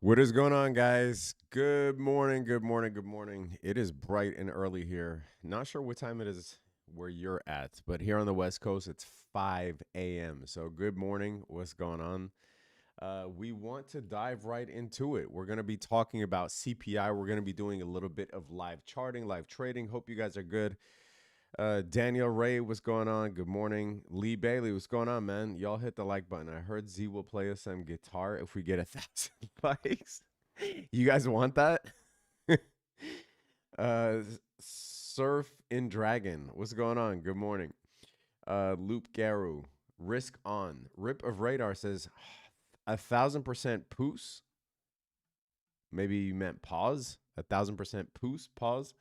What is going on, guys? Good morning, good morning, good morning. It is bright and early here. Not sure what time it is where you're at, but here on the West Coast, it's 5 a.m. So, good morning. What's going on? We want to dive right into it. We're going to be talking about CPI. We're going to be doing a little bit of live charting, live trading. Hope you guys are good. Daniel Ray, what's going on? Good morning. Lee Bailey, what's going on, man? Y'all hit the like button. I heard Z will play us some guitar if we get 1,000 likes. You guys want that? uh, Surf in Dragon, what's going on? Good morning. Loop Garu, Risk On. Rip of Radar says 1,000% poos. Maybe you meant pause. 1,000% poos. Pause.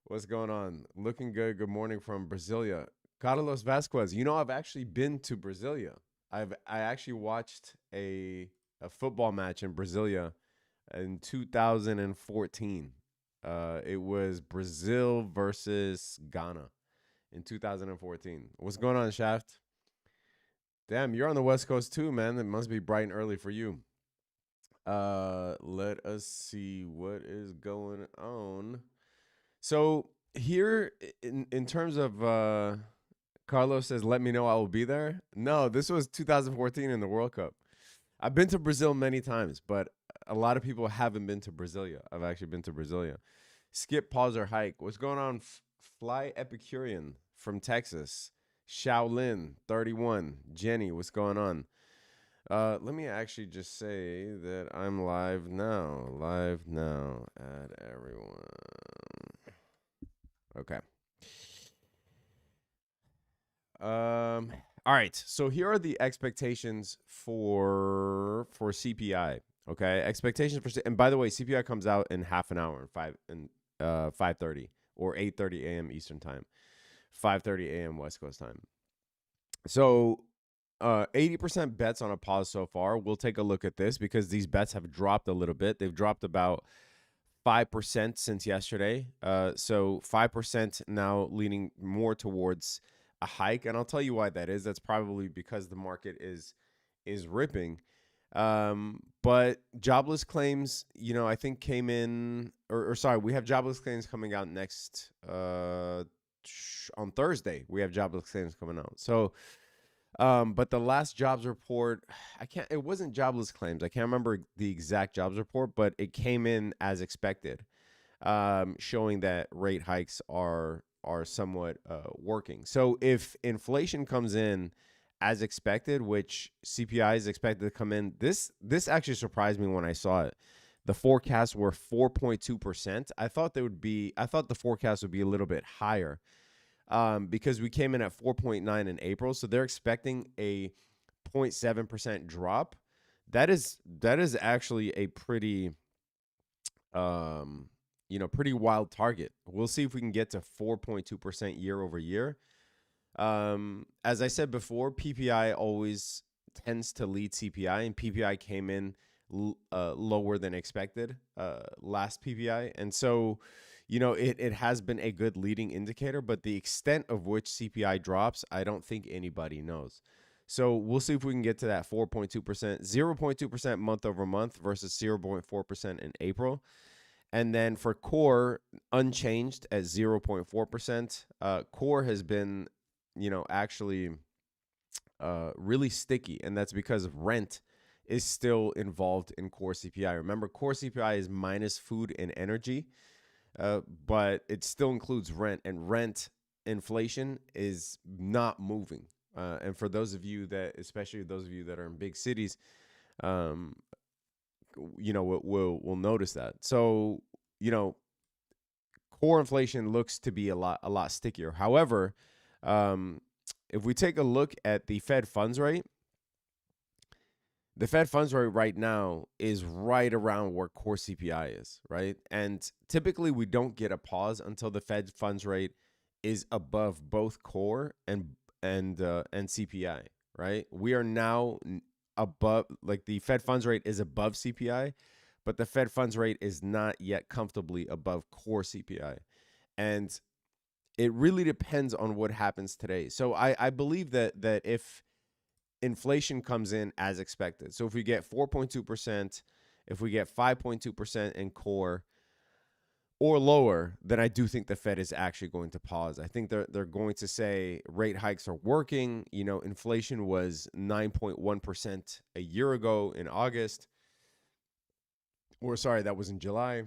What's going on? Looking good. Good morning from Brasilia. Carlos Vasquez. You know, I've actually been to Brasilia. I actually watched a football match in Brasilia in 2014. It was Brazil versus Ghana in 2014. What's going on, Shaft? Damn, you're on the West Coast too, man. It must be bright and early for you. Let us see what is going on. So here, in terms of Carlos says, "Let me know, I will be there." No, this was 2014 in the World Cup. I've been to Brazil many times, but a lot of people haven't been to Brasilia. I've actually been to Brasilia. Skip, pause, or hike. What's going on? Fly Epicurean from Texas. Shaolin 31. Jenny, what's going on? Let me actually just say that I'm live now. Live now at everyone. Okay. All right. So here are the expectations for CPI. Okay. Expectations for and by the way, CPI comes out in half an hour, 5:30 or 8:30 a.m. Eastern time, 5:30 a.m. West Coast time. So 80% bets on a pause so far. We'll take a look at this because these bets have dropped a little bit. They've dropped about 5% since yesterday. So 5% now leaning more towards a hike. And I'll tell you why that is. That's probably because the market is ripping. But jobless claims, I think came in, or sorry, we have jobless claims coming out next on Thursday. We have jobless claims coming out. So but the last jobs report, it wasn't jobless claims. I can't remember the exact jobs report, but it came in as expected, showing that rate hikes are somewhat working. So if inflation comes in as expected, which CPI is expected to come in, this actually surprised me when I saw it. The forecasts were 4.2%. I thought the forecast would be a little bit higher. Because we came in at 4.9 in April. So they're expecting a 0.7% drop. That is actually a pretty, pretty wild target. We'll see if we can get to 4.2% year over year. As I said before, PPI always tends to lead CPI, and PPI came in lower than expected last PPI. And so, it has been a good leading indicator, but the extent of which CPI drops, I don't think anybody knows. So we'll see if we can get to that 4.2%, 0.2% month over month versus 0.4% in April. And then for core, unchanged at 0.4%. Core has been, actually really sticky, and that's because rent is still involved in core CPI. Remember, core CPI is minus food and energy. But it still includes rent, and rent inflation is not moving. And for those of you especially those of you that are in big cities, will notice that. So, core inflation looks to be a lot stickier. However, if we take a look at the Fed funds rate, the Fed funds rate right now is right around where core CPI is, right? And typically we don't get a pause until the Fed funds rate is above both core and CPI, right? We are now above, like the Fed funds rate is above CPI, but the Fed funds rate is not yet comfortably above core CPI. And it really depends on what happens today. So I believe that if inflation comes in as expected. So if we get 4.2% if we get 5.2% in core or lower, then I do think the Fed is actually going to pause. I think they're going to say rate hikes are working. You know, inflation was 9.1% a year ago in August, or sorry, that was in July.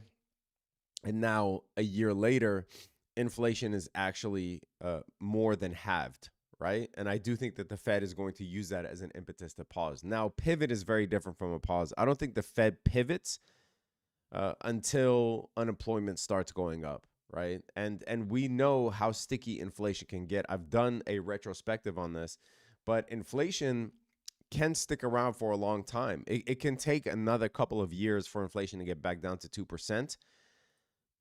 And now a year later, inflation is actually more than halved, right? And I do think that the Fed is going to use that as an impetus to pause. Now, pivot is very different from a pause. I don't think the Fed pivots until unemployment starts going up, right? And we know how sticky inflation can get. I've done a retrospective on this, but inflation can stick around for a long time. It can take another couple of years for inflation to get back down to 2%.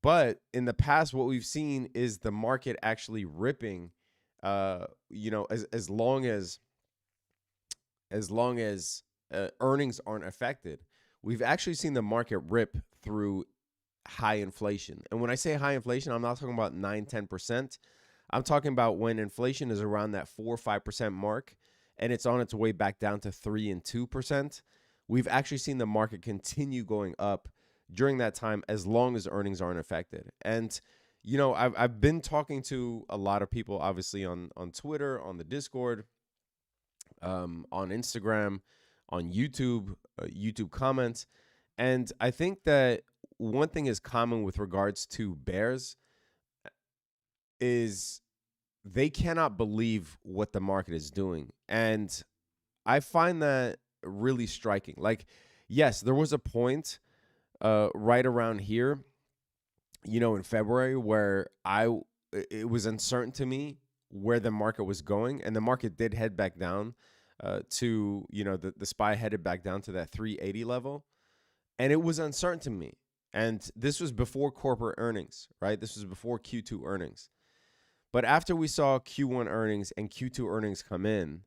But in the past, what we've seen is the market actually ripping, as long as earnings aren't affected. We've actually seen the market rip through high inflation. And when I say high inflation, I'm not talking about 9-10%. I'm talking about when inflation is around that 4 or 5% mark and it's on its way back down to 3 and 2%. We've actually seen the market continue going up during that time as long as earnings aren't affected. And you know, I've been talking to a lot of people, obviously on Twitter, on the Discord, on Instagram, on YouTube, YouTube comments, and I think that one thing is common with regards to bears is they cannot believe what the market is doing, and I find that really striking. Like, yes, there was a point right around here, you know, in February where it was uncertain to me where the market was going, and the market did head back down to, you know, the SPY headed back down to that 380 level, and it was uncertain to me. And this was before corporate earnings, right? This was before Q2 earnings. But after we saw Q1 earnings and Q2 earnings come in,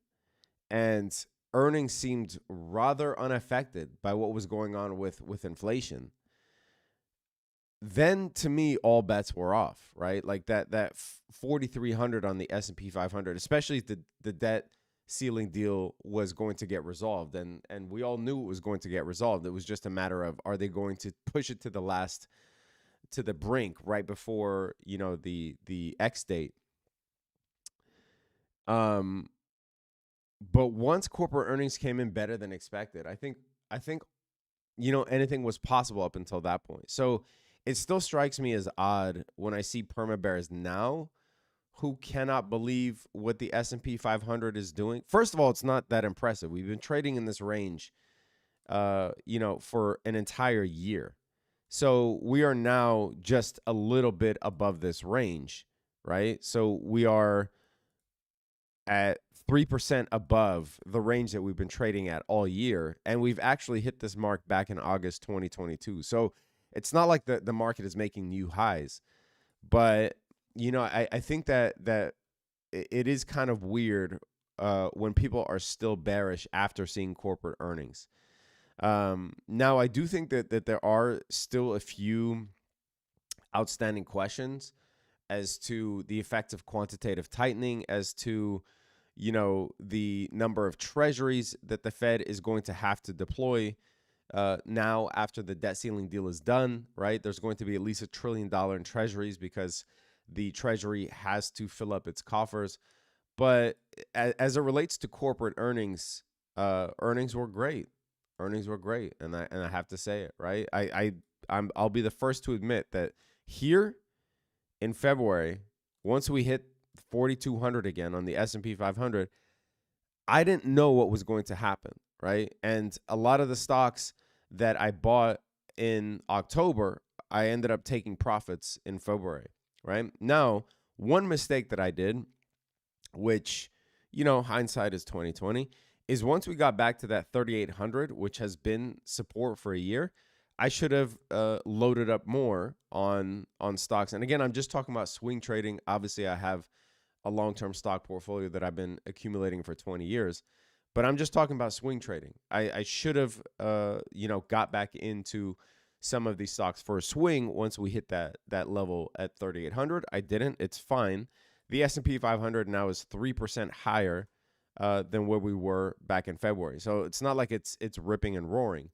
and earnings seemed rather unaffected by what was going on with inflation, then to me all bets were off, right? Like that 4,300 on the S&P 500, especially if the debt ceiling deal was going to get resolved, and we all knew it was going to get resolved. It was just a matter of, are they going to push it to the brink right before, you know, the X date. But once corporate earnings came in better than expected, I think you know, anything was possible up until that point. So it still strikes me as odd when I see perma bears now who cannot believe what the S&P 500 is doing. First of all, it's not that impressive. We've been trading in this range, you know, for an entire year. So we are now just a little bit above this range, right? So we are at 3% above the range that we've been trading at all year. And we've actually hit this mark back in August 2022. So it's not like the market is making new highs. But, you know, I think that it is kind of weird when people are still bearish after seeing corporate earnings. Now, I do think that there are still a few outstanding questions as to the effect of quantitative tightening, as to, you know, the number of treasuries that the Fed is going to have to deploy now after the debt ceiling deal is done, right? There's going to be at least $1 trillion in treasuries because the Treasury has to fill up its coffers. But as it relates to corporate earnings, earnings were great. Earnings were great, and I have to say it, right? I'll be the first to admit that here in February, once we hit 4,200 again on the S&P 500, I didn't know what was going to happen, right? And a lot of the stocks that I bought in October, I ended up taking profits in February, right? Now, one mistake that I did, which, you know, hindsight is 2020, is once we got back to that 3,800, which has been support for a year, I should have loaded up more on stocks. And again, I'm just talking about swing trading. Obviously, I have a long-term stock portfolio that I've been accumulating for 20 years, but I'm just talking about swing trading. I should have, you know, got back into some of these stocks for a swing once we hit that level at 3,800. I didn't. It's fine. The S&P 500 now is 3% higher than where we were back in February. So it's not like it's ripping and roaring.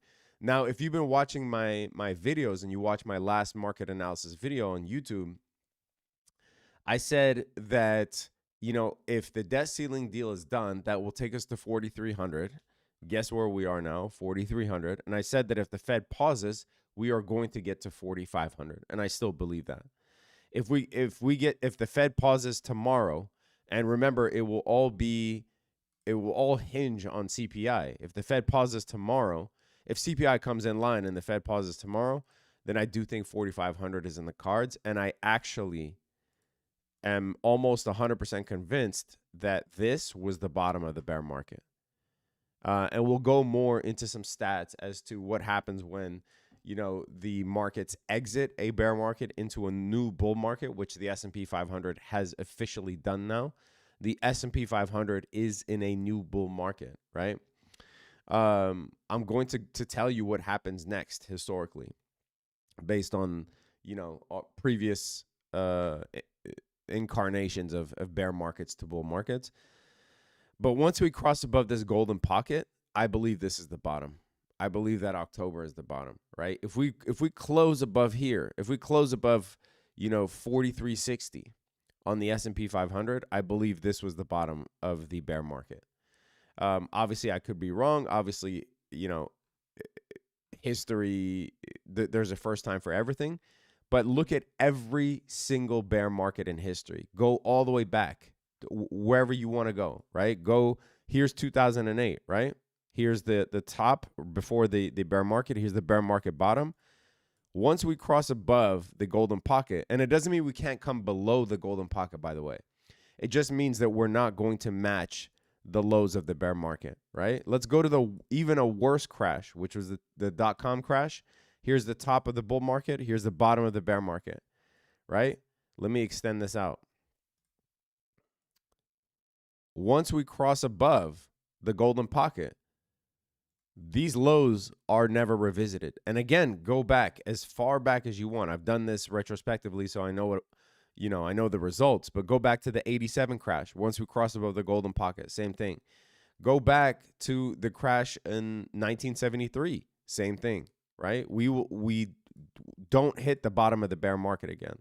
Now, if you've been watching my videos and you watch my last market analysis video on YouTube, I said that, if the debt ceiling deal is done, that will take us to 4,300. Guess where we are now? 4,300. And I said that if the Fed pauses, we are going to get to 4,500. And I still believe that. If the Fed pauses tomorrow, and remember, it will all hinge on CPI. If the Fed pauses tomorrow, if CPI comes in line and the Fed pauses tomorrow, then I do think 4,500 is in the cards. And I actually am almost 100% convinced that this was the bottom of the bear market. And we'll go more into some stats as to what happens when, the markets exit a bear market into a new bull market, which the S&P 500 has officially done now. The S&P 500 is in a new bull market, right? I'm going to tell you what happens next historically based on, previous incarnations of bear markets to bull markets. But once we cross above this golden pocket, I believe this is the bottom. I believe that October is the bottom, right? If we close above here, if we close above, 4360 on the S&P 500, I believe this was the bottom of the bear market. Obviously, I could be wrong. Obviously, history, there's a first time for everything. But look at every single bear market in history. Go all the way back, wherever you want to go, right? Here's 2008, right? Here's the top before the bear market. Here's the bear market bottom. Once we cross above the golden pocket, and it doesn't mean we can't come below the golden pocket, by the way. It just means that we're not going to match the lows of the bear market, right? Let's go to even a worse crash, which was the dot-com crash. Here's the top of the bull market. Here's the bottom of the bear market, right? Let me extend this out. Once we cross above the golden pocket, these lows are never revisited. And again, go back as far back as you want. I've done this retrospectively, so I know I know the results, but go back to the 87 crash. Once we cross above the golden pocket, same thing. Go back to the crash in 1973, same thing, right? We don't hit the bottom of the bear market again.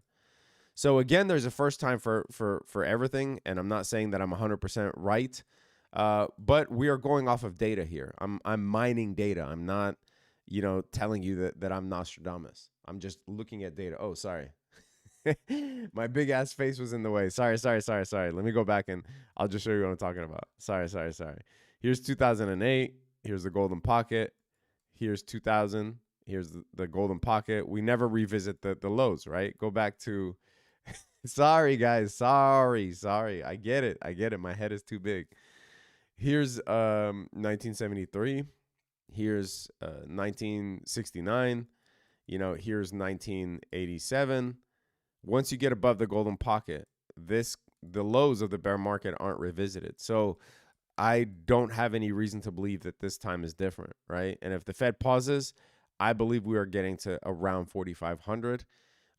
So again, there's a first time for everything, and I'm not saying that I'm 100% right, but we are going off of data here. I'm mining data. I'm not, telling you that I'm Nostradamus. I'm just looking at data. Oh, sorry. My big ass face was in the way. Sorry. Let me go back and I'll just show you what I'm talking about. Sorry. Here's 2008. Here's the golden pocket. Here's 2000. Here's the golden pocket. We never revisit the lows, right? Go back to, sorry guys. Sorry. I get it. My head is too big. Here's 1973. Here's 1969. Here's 1987. Once you get above the golden pocket, the lows of the bear market aren't revisited. So I don't have any reason to believe that this time is different, right? And if the Fed pauses, I believe we are getting to around 4,500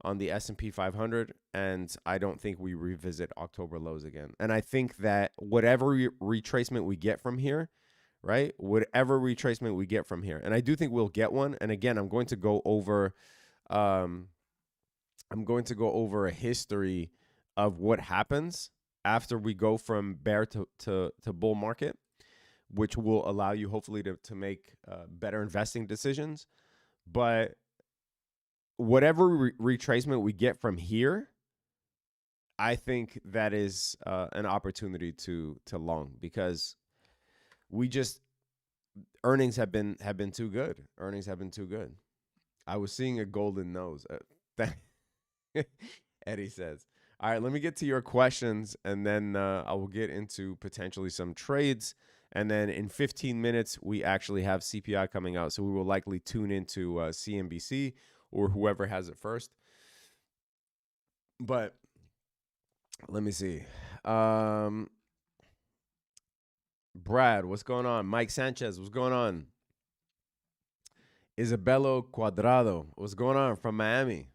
on the S&P 500, and I don't think we revisit October lows again. And I think that whatever retracement we get from here, right? Whatever retracement we get from here, and I do think we'll get one. And again, I'm going to go over a history of what happens after we go from bear to bull market, which will allow you hopefully to make better investing decisions. But whatever retracement we get from here, I think that is an opportunity to long, because earnings have been too good. Earnings have been too good. I was seeing a golden nose. Eddie says. All right, let me get to your questions, and then I will get into potentially some trades. And then in 15 minutes, we actually have CPI coming out. So we will likely tune into CNBC or whoever has it first. But let me see. Brad, what's going on? Mike Sanchez, what's going on? Isabelo Cuadrado, what's going on from Miami?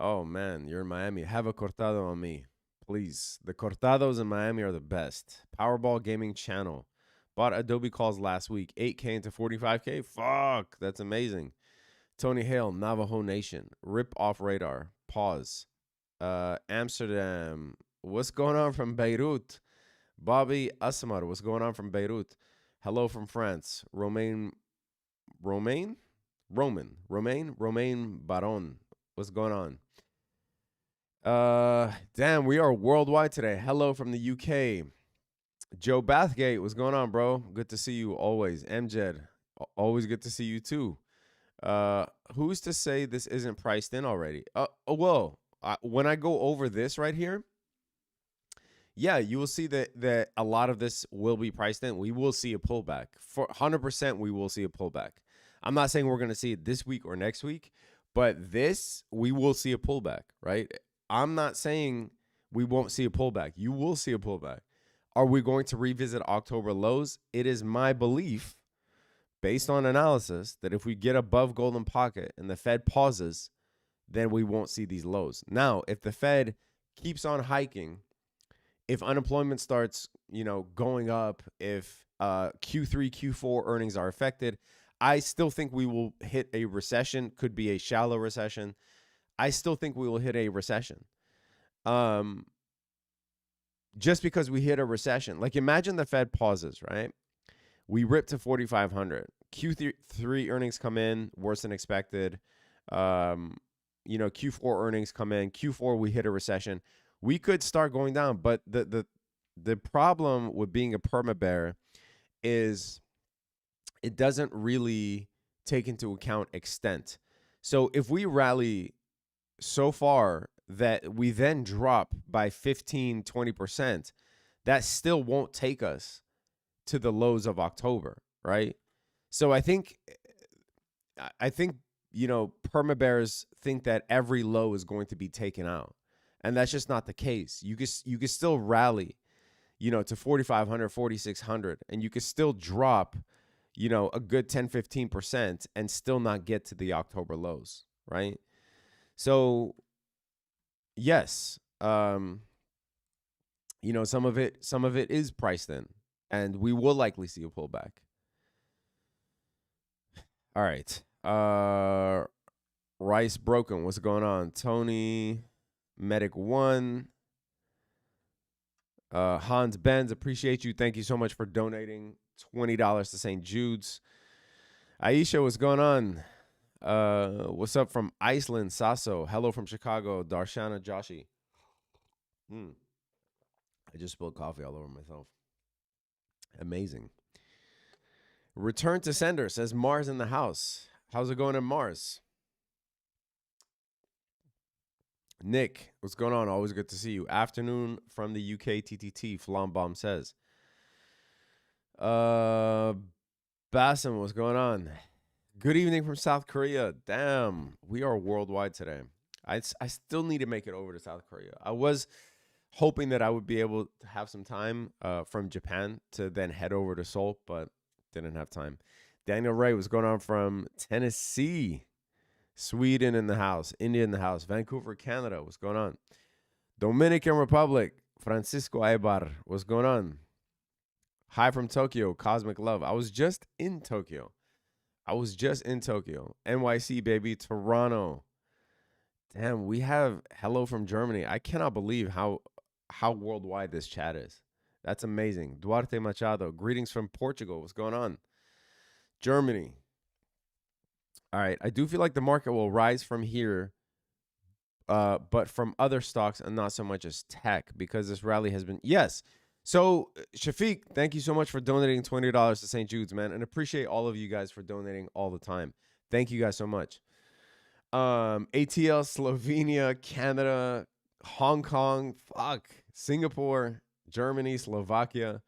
Oh, man, you're in Miami. Have a cortado on me, please. The cortados in Miami are the best. Powerball Gaming Channel. Bought Adobe calls last week, 8K into 45K. Fuck, that's amazing. Tony Hale, Navajo Nation, rip off radar. Pause. Amsterdam, what's going on from Beirut? Bobby Asamar, what's going on from Beirut? Hello from France. Romain Baron, what's going on? Damn, we are worldwide today. Hello from the UK. Joe Bathgate, what's going on, bro? Good to see you always. Mjed, always good to see you too. Who's to say this isn't priced in already? Well, when I go over this right here, yeah, you will see that a lot of this will be priced in. We will see a pullback. For 100%, we will see a pullback. I'm not saying we're going to see it this week or next week, but we will see a pullback, right? I'm not saying we won't see a pullback. You will see a pullback. Are we going to revisit October lows? It is my belief, based on analysis, that if we get above golden pocket and the Fed pauses, then we won't see these lows. Now, if the Fed keeps on hiking, if unemployment starts, going up, if Q3, Q4 earnings are affected, I still think we will hit a recession. Could be a shallow recession. I still think we will hit a recession. Just because we hit a recession, like imagine the Fed pauses, right? We rip to 4,500. Q3 earnings come in worse than expected. Q4 earnings come in. Q4 we hit a recession. We could start going down, but the problem with being a perma bear is it doesn't really take into account extent. So if we rally so far that we then drop by 15, 20%, that still won't take us to the lows of October, right? So I think perma bears think that every low is going to be taken out. And that's just not the case. You can still rally, to 4,500, 4,600, and you can still drop, a good 10, 15% and still not get to the October lows, right? So yes, some of it is priced in, and we will likely see a pullback. All right. Rice Broken, what's going on? Tony, Medic One, Hans Benz, appreciate you. Thank you so much for donating $20 to St. Jude's. Aisha, what's going on? What's up from Iceland? Sasso, hello from Chicago. Darshana Joshi. I just spilled coffee all over myself. Amazing. Return to sender, says Mars in the house. How's it going in Mars? Nick, what's going on? Always good to see you. Afternoon from the UK, TTT, Flambomb says. Bassam, what's going on? Good evening from South Korea. Damn, we are worldwide today. I still need to make it over to South Korea. I was hoping that I would be able to have some time from Japan to then head over to Seoul, but didn't have time. Daniel Ray, what's going on from Tennessee? Sweden in the house. India in the house. Vancouver, Canada. What's going on? Dominican Republic. Francisco Aybar. What's going on? Hi from Tokyo. Cosmic Love. I was just in Tokyo. NYC, baby. Toronto. Damn, we have hello from Germany. I cannot believe how worldwide this chat is. That's amazing. Duarte Machado. Greetings from Portugal. What's going on? Germany. All right. I do feel like the market will rise from here, but from other stocks and not so much as tech, because this rally has been. Yes. So, Shafiq, thank you so much for donating $20 to St. Jude's, man. And appreciate all of you guys for donating all the time. Thank you guys so much. ATL, Slovenia, Canada, Hong Kong, Singapore, Germany, Slovakia.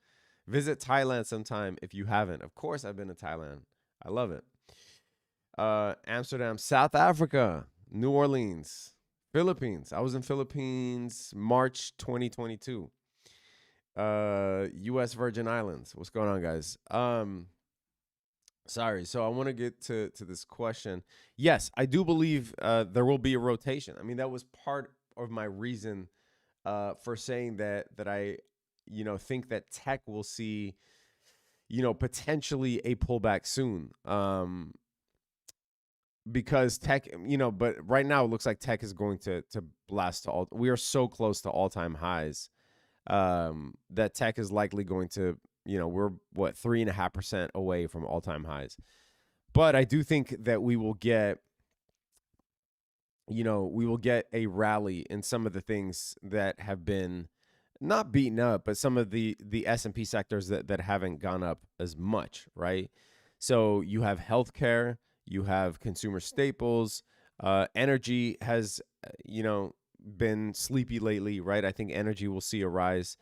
Visit Thailand sometime if you haven't. Of course, I've been to Thailand. I love it. Amsterdam, South Africa, New Orleans, Philippines. I was in Philippines March 2022. U.S. Virgin Islands. What's going on, guys? Sorry. So I want to get to this question. Yes, I do believe there will be a rotation. I mean, that was part of my reason for saying that I think that tech will see potentially a pullback soon. Because tech, but right now it looks like tech is going to blast to all. We are so close to all-time highs, that tech is likely going to, we're what, 3.5% away from all-time highs. But I do think that we will get a rally in some of the things that have been not beaten up, but some of the S&P sectors that haven't gone up as much, right? So you have healthcare, you have consumer staples, energy has, been sleepy lately, right? I think energy will see a rise.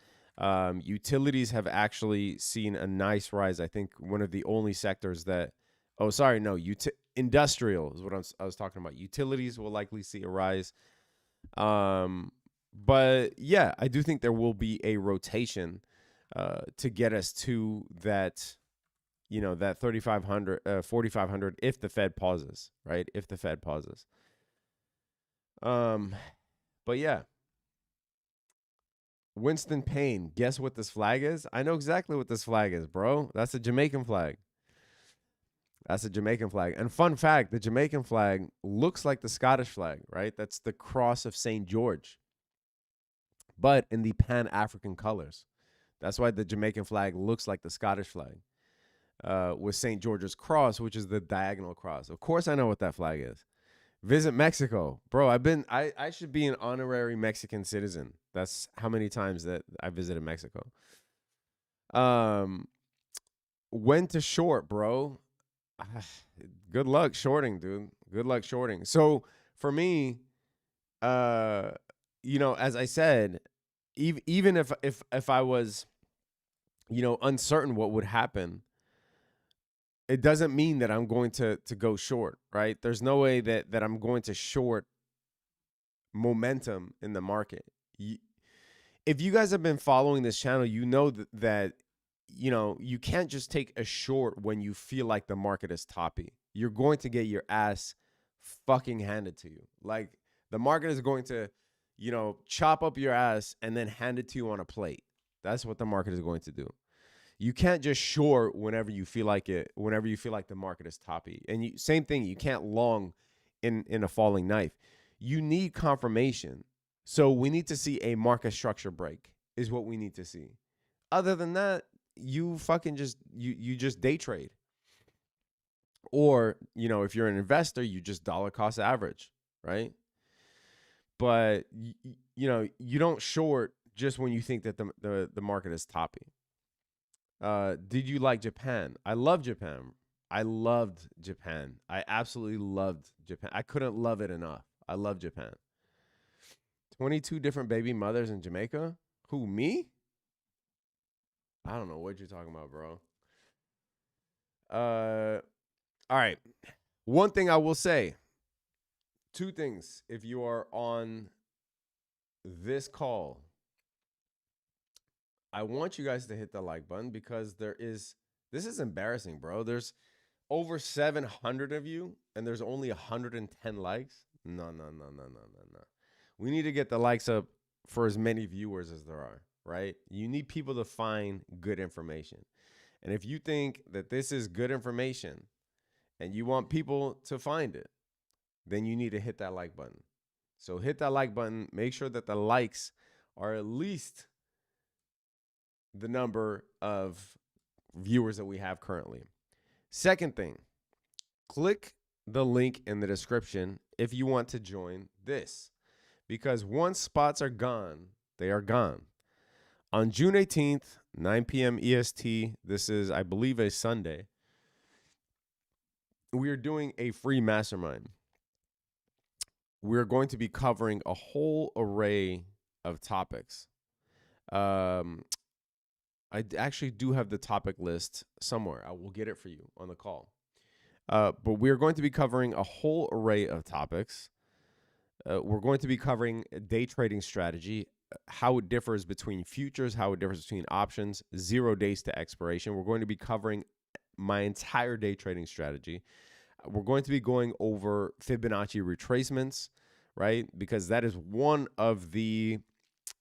Utilities have actually seen a nice rise. I think one of the only sectors that, oh, sorry, no, industrial is what I was talking about. Utilities will likely see a rise. But yeah, I do think there will be a rotation to get us to that, that 3,500, 4,500 if the Fed pauses, right? If the Fed pauses. But yeah. Winston Payne, guess what this flag is? I know exactly what this flag is, bro. That's a Jamaican flag. That's a Jamaican flag. And fun fact, the Jamaican flag looks like the Scottish flag, right? That's the cross of St. George, but in the Pan-African colors. That's why the Jamaican flag looks like the Scottish flag, with St. George's cross, which is the diagonal cross. Of course I know what that flag is. Visit Mexico. Bro, I should be an honorary Mexican citizen. That's how many times that I visited Mexico. When to short, bro? Good luck shorting, dude. Good luck shorting. So for me, as I said, even if I was, uncertain what would happen, it doesn't mean that I'm going to go short, right? There's no way that I'm going to short momentum in the market. If you guys have been following this channel, you know that you can't just take a short when you feel like the market is toppy. You're going to get your ass fucking handed to you. Like, the market is going to, chop up your ass and then hand it to you on a plate. That's what the market is going to do. You can't just short whenever you feel like it, whenever you feel like the market is toppy. And same thing, you can't long in a falling knife. You need confirmation. So we need to see a market structure break is what we need to see. Other than that, you fucking just you just day trade. Or, if you're an investor, you just dollar cost average, right? But you don't short just when you think that the market is toppy. Did you like Japan? I love Japan. I loved Japan. I absolutely loved Japan. I couldn't love it enough. I love Japan. 22 different baby mothers in Jamaica? Who, me? I don't know what you're talking about, bro. All right. One thing I will say, two things. If you are on this call, I want you guys to hit the like button because this is embarrassing, bro. There's over 700 of you and there's only 110 likes. No. We need to get the likes up for as many viewers as there are, right? You need people to find good information. And if you think that this is good information and you want people to find it, then you need to hit that like button. So hit that like button. Make sure that the likes are at least the number of viewers that we have currently. Second thing, click the link in the description if you want to join this. Because once spots are gone, they are gone. On June 18th, 9 p.m. EST, this is, I believe, a Sunday, we are doing a free mastermind. We're going to be covering a whole array of topics. I actually do have the topic list somewhere. I will get it for you on the call. But we're going to be covering a whole array of topics. We're going to be covering day trading strategy, how it differs between futures, how it differs between options, 0 days to expiration. We're going to be covering my entire day trading strategy. We're going to be going over Fibonacci retracements, right? Because that is one of the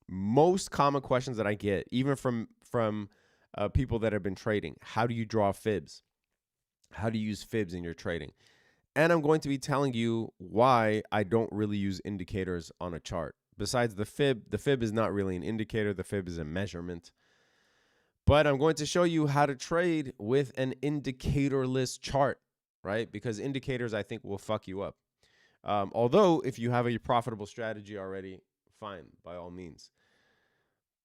most common questions that I get, even from people that have been trading. How do you draw fibs? How do you use fibs in your trading? And I'm going to be telling you why I don't really use indicators on a chart. Besides the fib is not really an indicator. The fib is a measurement. But I'm going to show you how to trade with an indicatorless chart, right? Because indicators, I think, will fuck you up. Although, if you have a profitable strategy already, fine, by all means.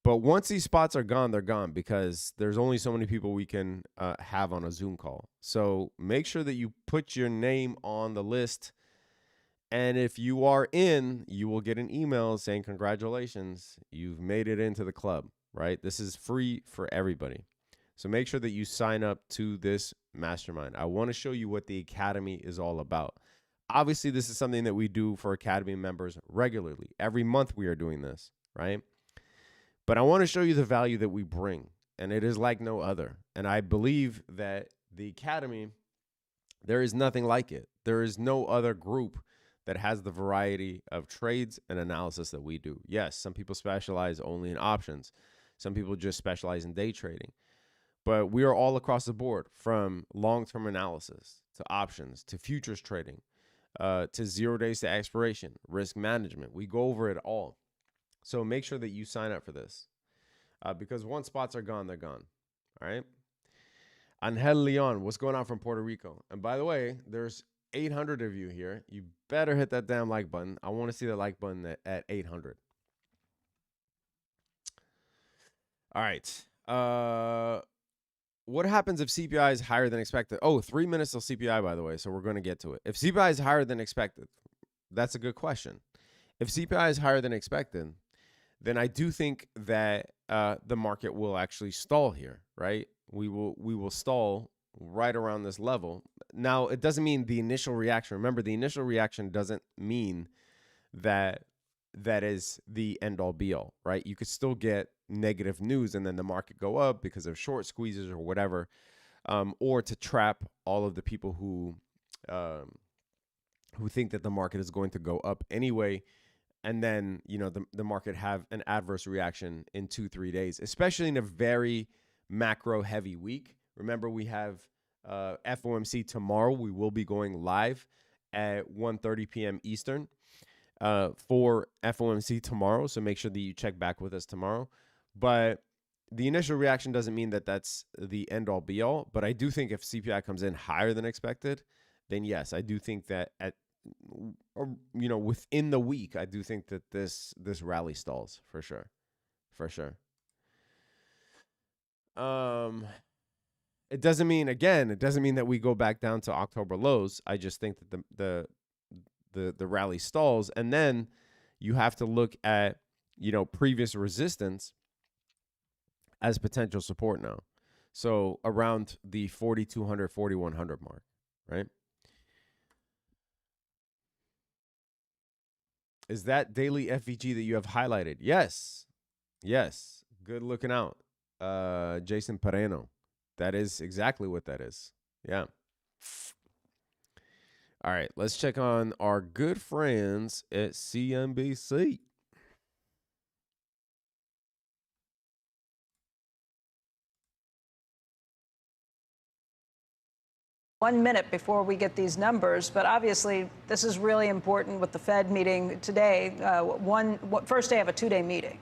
But once these spots are gone, they're gone, because there's only so many people we can have on a Zoom call. So make sure that you put your name on the list. And if you are in, you will get an email saying, congratulations, you've made it into the club, right? This is free for everybody. So make sure that you sign up to this mastermind. I want to show you what the Academy is all about. Obviously, this is something that we do for Academy members regularly. Every month we are doing this, right? But I want to show you the value that we bring, and it is like no other. And I believe that the Academy, there is nothing like it. There is no other group that has the variety of trades and analysis that we do. Yes, some people specialize only in options. Some people just specialize in day trading. But we are all across the board, from long-term analysis to options to futures trading to 0 days to expiration, risk management. We go over it all. So make sure that you sign up for this because once spots are gone, they're gone. All right. Angel Leon, what's going on from Puerto Rico? And by the way, there's 800 of you here. You better hit that damn like button. I want to see the like button at 800. All right. What happens if CPI is higher than expected? Oh, 3 minutes till CPI, by the way. So we're going to get to it. If CPI is higher than expected, that's a good question. If CPI is higher than expected, then I do think that the market will actually stall here, right? We will stall right around this level. Now, it doesn't mean the initial reaction. Remember, the initial reaction doesn't mean that is the end all be all, right? You could still get negative news and then the market go up because of short squeezes or whatever, or to trap all of the people who think that the market is going to go up anyway. And then, the market have an adverse reaction in 2-3 days, especially in a very macro heavy week. Remember, we have FOMC tomorrow. We will be going live at 1:30 p.m. Eastern for FOMC tomorrow. So make sure that you check back with us tomorrow. But the initial reaction doesn't mean that that's the end all be all. But I do think if CPI comes in higher than expected, then yes, I do think that within the week, I do think that this rally stalls for sure. It doesn't mean that we go back down to October lows. I just think that the rally stalls, and then you have to look at previous resistance as potential support now. So around the 4,200, 4,100 mark, right? Is that daily FVG that you have highlighted? Yes. Good looking out. Jason Pereno. That is exactly what that is. Yeah. All right. Let's check on our good friends at CNBC. One minute before we get these numbers, but obviously this is really important with the Fed meeting today. First day of a 2-day meeting.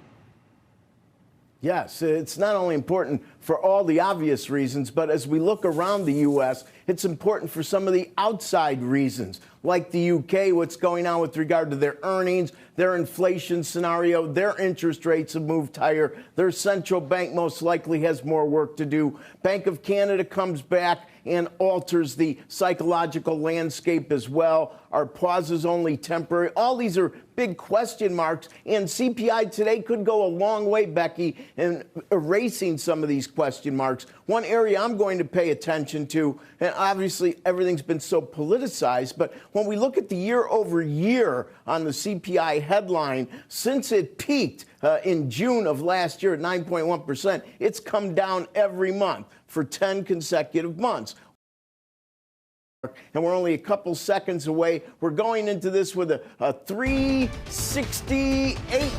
Yes, it's not only important for all the obvious reasons, but as we look around the U.S., it's important for some of the outside reasons, like the U.K., what's going on with regard to their earnings, their inflation scenario, their interest rates have moved higher, their central bank most likely has more work to do. Bank of Canada comes back and alters the psychological landscape as well. Our pause is only temporary. All these are big question marks, and CPI today could go a long way, Becky, in erasing some of these question marks. One area I'm going to pay attention to, and obviously everything's been so politicized, but when we look at the year over year on the CPI headline, since it peaked in June of last year at 9.1%, it's come down every month for 10 consecutive months. and we're only a couple seconds away. We're going into this with a 368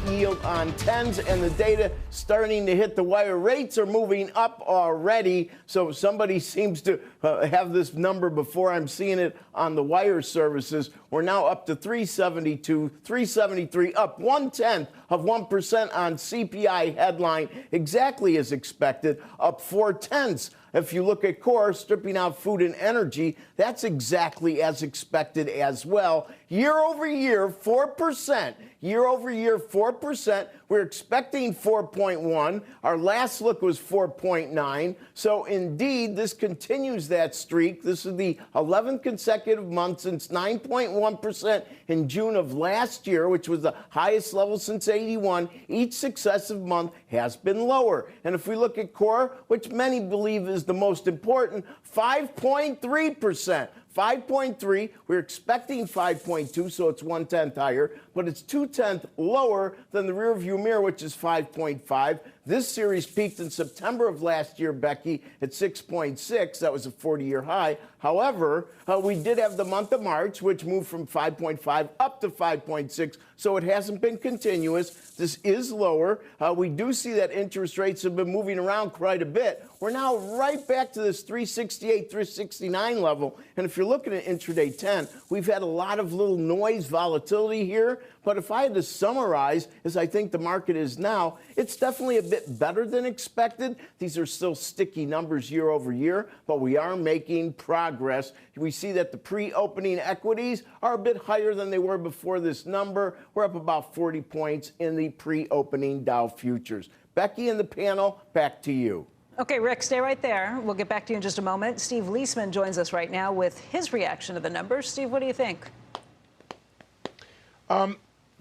yield on 10s, and the data starting to hit the wire. Rates are moving up already, so somebody seems to have this number before I'm seeing it on the wire services. We're now up to 372, 373, up 0.1% on CPI headline, exactly as expected, up 0.4. If you look at core, stripping out food and energy, that's exactly as expected as well. Year over year, 4%. Year over year, 4%. We're expecting 4.1. Our last look was 4.9. So indeed, this continues that streak. This is the 11th consecutive month since 9.1% in June of last year, which was the highest level since 81. Each successive month has been lower. And if we look at core, which many believe is the most important, 5.3%. 5.3, we're expecting 5.2, so it's 1/10 higher, but it's 2/10 lower than the rearview mirror, which is 5.5. This series peaked in September of last year, Becky, at 6.6. That was a 40-year high. However, we did have the month of March, which moved from 5.5 up to 5.6, so it hasn't been continuous. This is lower. We do see that interest rates have been moving around quite a bit. We're now right back to this 368, 369 level. And if you're looking at intraday 10, we've had a lot of little noise volatility here. But if I had to summarize, as I think the market is now, it's definitely a bit better than expected. These are still sticky numbers year over year, but we are making progress. We see that the pre-opening equities are a bit higher than they were before this number. We're up about 40 points in the pre-opening Dow futures. Becky and the panel, back to you. Okay, Rick, stay right there. We'll get back to you in just a moment. Steve Leisman joins us right now with his reaction to the numbers. Steve, what do you think?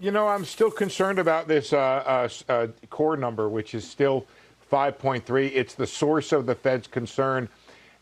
You know, I'm still concerned about this core number, which is still 5.3. It's the source of the Fed's concern.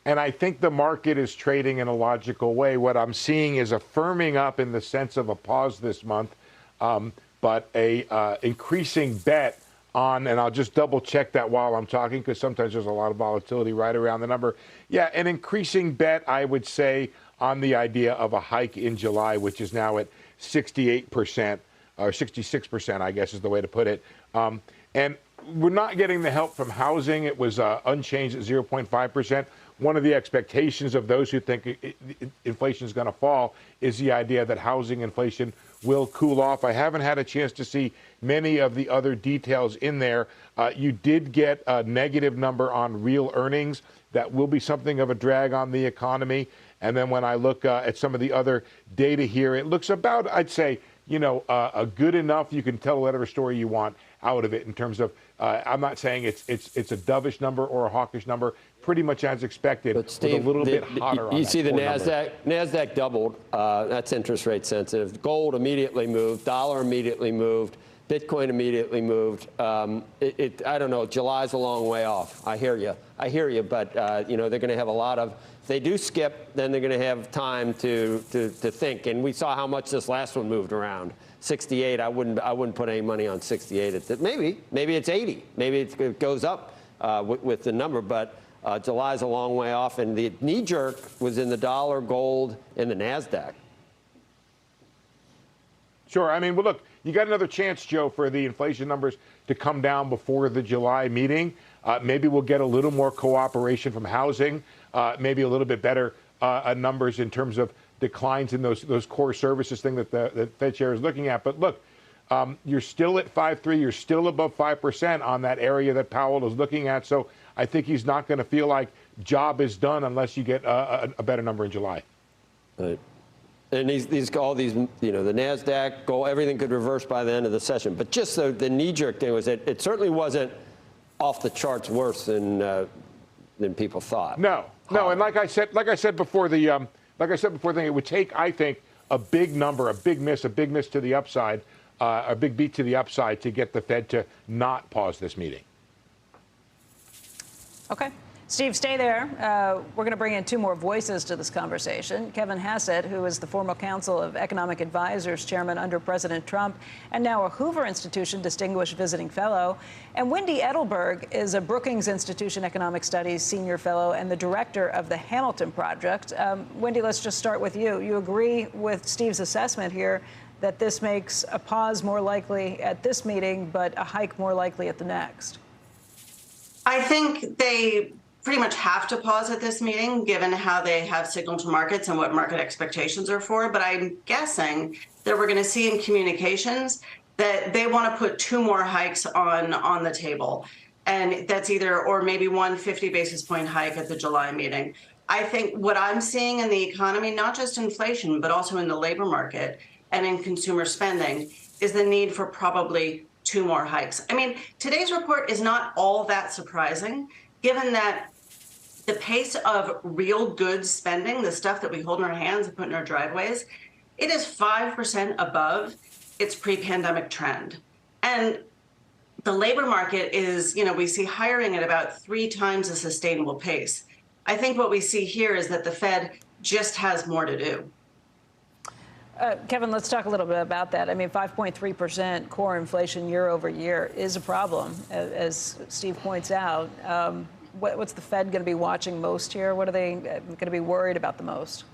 And I think the market is trading in a logical way. What I'm seeing is a firming up in the sense of a pause this month, but a increasing bet on, and I'll just double check that while I'm talking, because sometimes there's a lot of volatility right around the number. Yeah, an increasing bet, I would say, on the idea of a hike in July, which is now at 68%, or 66%, I guess is the way to put it. And we're not getting the help from housing. It was unchanged at 0.5%. One of the expectations of those who think inflation is going to fall is the idea that housing inflation will cool off. I haven't had a chance to see many of the other details in there. You did get a negative number on real earnings. That will be something of a drag on the economy. And then when I look at some of the other data here, it looks about, I'd say, you know, a good enough. You can tell whatever story you want out of it in terms of, I'm not saying it's a dovish number or a hawkish number, pretty much as expected, but Steve, with a little bit hotter on you that see the NASDAQ NASDAQ doubled. That's interest rate sensitive. Gold immediately moved. Dollar immediately moved. Bitcoin immediately moved. I don't know. July's a long way off. I hear you. But, you know, they're going to have a lot of, if they do skip, then they're going to have time to think. And we saw how much this last one moved around. 68, I wouldn't put any money on 68. Maybe it's 80. Maybe it goes up with the number. But July's a long way off. And the knee jerk was in the dollar, gold, and the NASDAQ. Sure. I mean, well, look, you got another chance, Joe, for the inflation numbers to come down before the July meeting. Maybe we'll get a little more cooperation from housing, maybe a little bit better numbers in terms of declines in those core services thing that the Fed chair is looking at. But look, you're still at 5.3. You're still above 5% on that area that Powell is looking at. So I think he's not going to feel like job is done unless you get a better number in July. Right. And all these, you know, the NASDAQ, gold, everything could reverse by the end of the session. But just the knee-jerk thing was it certainly wasn't off the charts worse than people thought. No. And like I said before, it would take, I think, a big number, a big miss to the upside, a big beat to the upside to get the Fed to not pause this meeting. Okay. Steve, stay there. We're going to bring in two more voices to this conversation. Kevin Hassett, who is the former Council of Economic Advisors chairman under President Trump, and now a Hoover Institution Distinguished Visiting Fellow. And Wendy Edelberg is a Brookings Institution Economic Studies Senior Fellow and the director of the Hamilton Project. Wendy, let's just start with you. You agree with Steve's assessment here that this makes a pause more likely at this meeting, but a hike more likely at the next? I think they pretty much have to pause at this meeting, given how they have signaled to markets and what market expectations are for. But I'm guessing that we're going to see in communications that they want to put two more hikes on the table. And that's either, or maybe one 50 basis point hike at the July meeting. I think what I'm seeing in the economy, not just inflation, but also in the labor market and in consumer spending, is the need for probably two more hikes. I mean, today's report is not all that surprising, given that the pace of real goods spending, the stuff that we hold in our hands and put in our driveways, it is 5% above its pre-pandemic trend. And the labor market is, we see hiring at about 3 times a sustainable pace. I think what we see here is that the Fed just has more to do. Kevin, let's talk a little bit about that. I mean, 5.3% core inflation year over year is a problem, as Steve points out. What's the Fed going to be watching most here? What are they going to be worried about the most?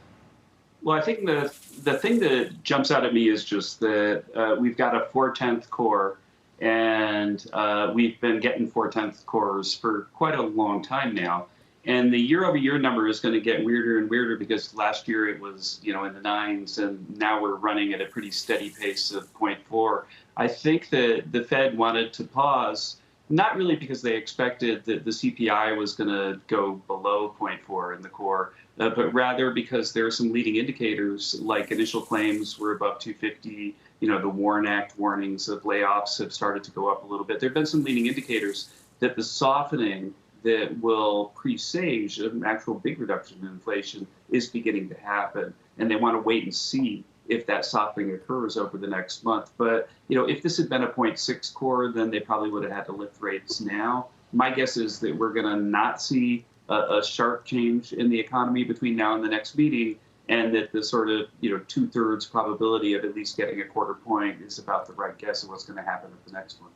Well, I think the thing that jumps out at me is just that we've got a 4/10 core, and we've been getting 4/10 cores for quite a long time now. And the year-over-year number is going to get weirder and weirder because last year it was, in the 9s, and now we're running at a pretty steady pace of 0.4. I think that the Fed wanted to pause, not really because they expected that the CPI was going to go below 0.4 in the core, but rather because there are some leading indicators, like initial claims were above 250. The Warren Act warnings of layoffs have started to go up a little bit. There have been some leading indicators that the softening that will presage an actual big reduction in inflation is beginning to happen. And they want to wait and see if that softening occurs over the next month. But, if this had been a 0.6 core, then they probably would have had to lift rates now. My guess is that we're going to not see a sharp change in the economy between now and the next meeting, and that the sort of, 2/3 probability of at least getting a quarter point is about the right guess of what's going to happen at the next one.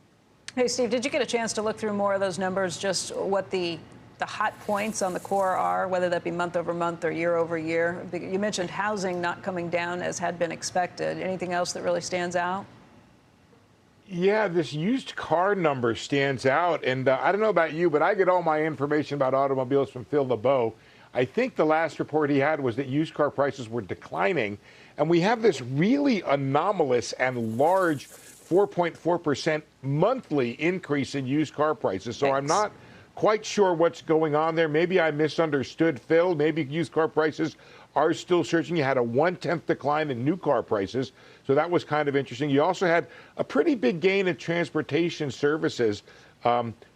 Hey, Steve, did you get a chance to look through more of those numbers, just what the hot points on the core are, whether that be month over month or year over year? You mentioned housing not coming down as had been expected. Anything else that really stands out? Yeah, this used car number stands out. And I don't know about you, but I get all my information about automobiles from Phil LeBeau. I think the last report he had was that used car prices were declining. And we have this really anomalous and large 4.4% monthly increase in used car prices. So I'm not quite sure what's going on there. Maybe I misunderstood Phil. Maybe used car prices are still surging. You had a 1/10 decline in new car prices. So that was kind of interesting. You also had a pretty big gain in transportation services.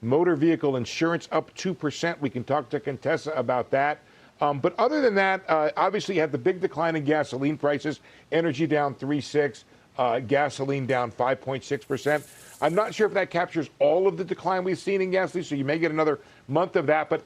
Motor vehicle insurance up 2%. We can talk to Contessa about that. But other than that, obviously you had the big decline in gasoline prices, energy down 3.6%. Gasoline down 5.6%. I'm not sure if that captures all of the decline we've seen in gasoline, so you may get another month of that. But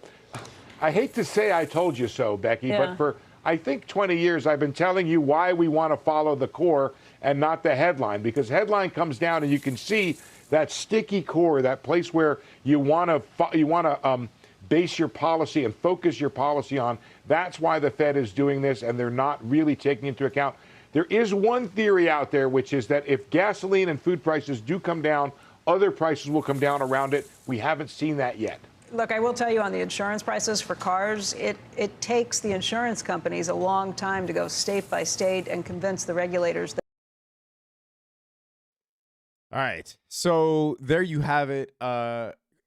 I hate to say I told you so, Becky, but for, I think, 20 years, I've been telling you why we want to follow the core and not the headline, because headline comes down and you can see that sticky core, that place where you want to base your policy and focus your policy on. That's why the Fed is doing this, and they're not really taking into account. There is one theory out there, which is that if gasoline and food prices do come down, other prices will come down around it. We haven't seen that yet. Look, I will tell you on the insurance prices for cars, it takes the insurance companies a long time to go state by state and convince the regulators that. All right. So there you have it.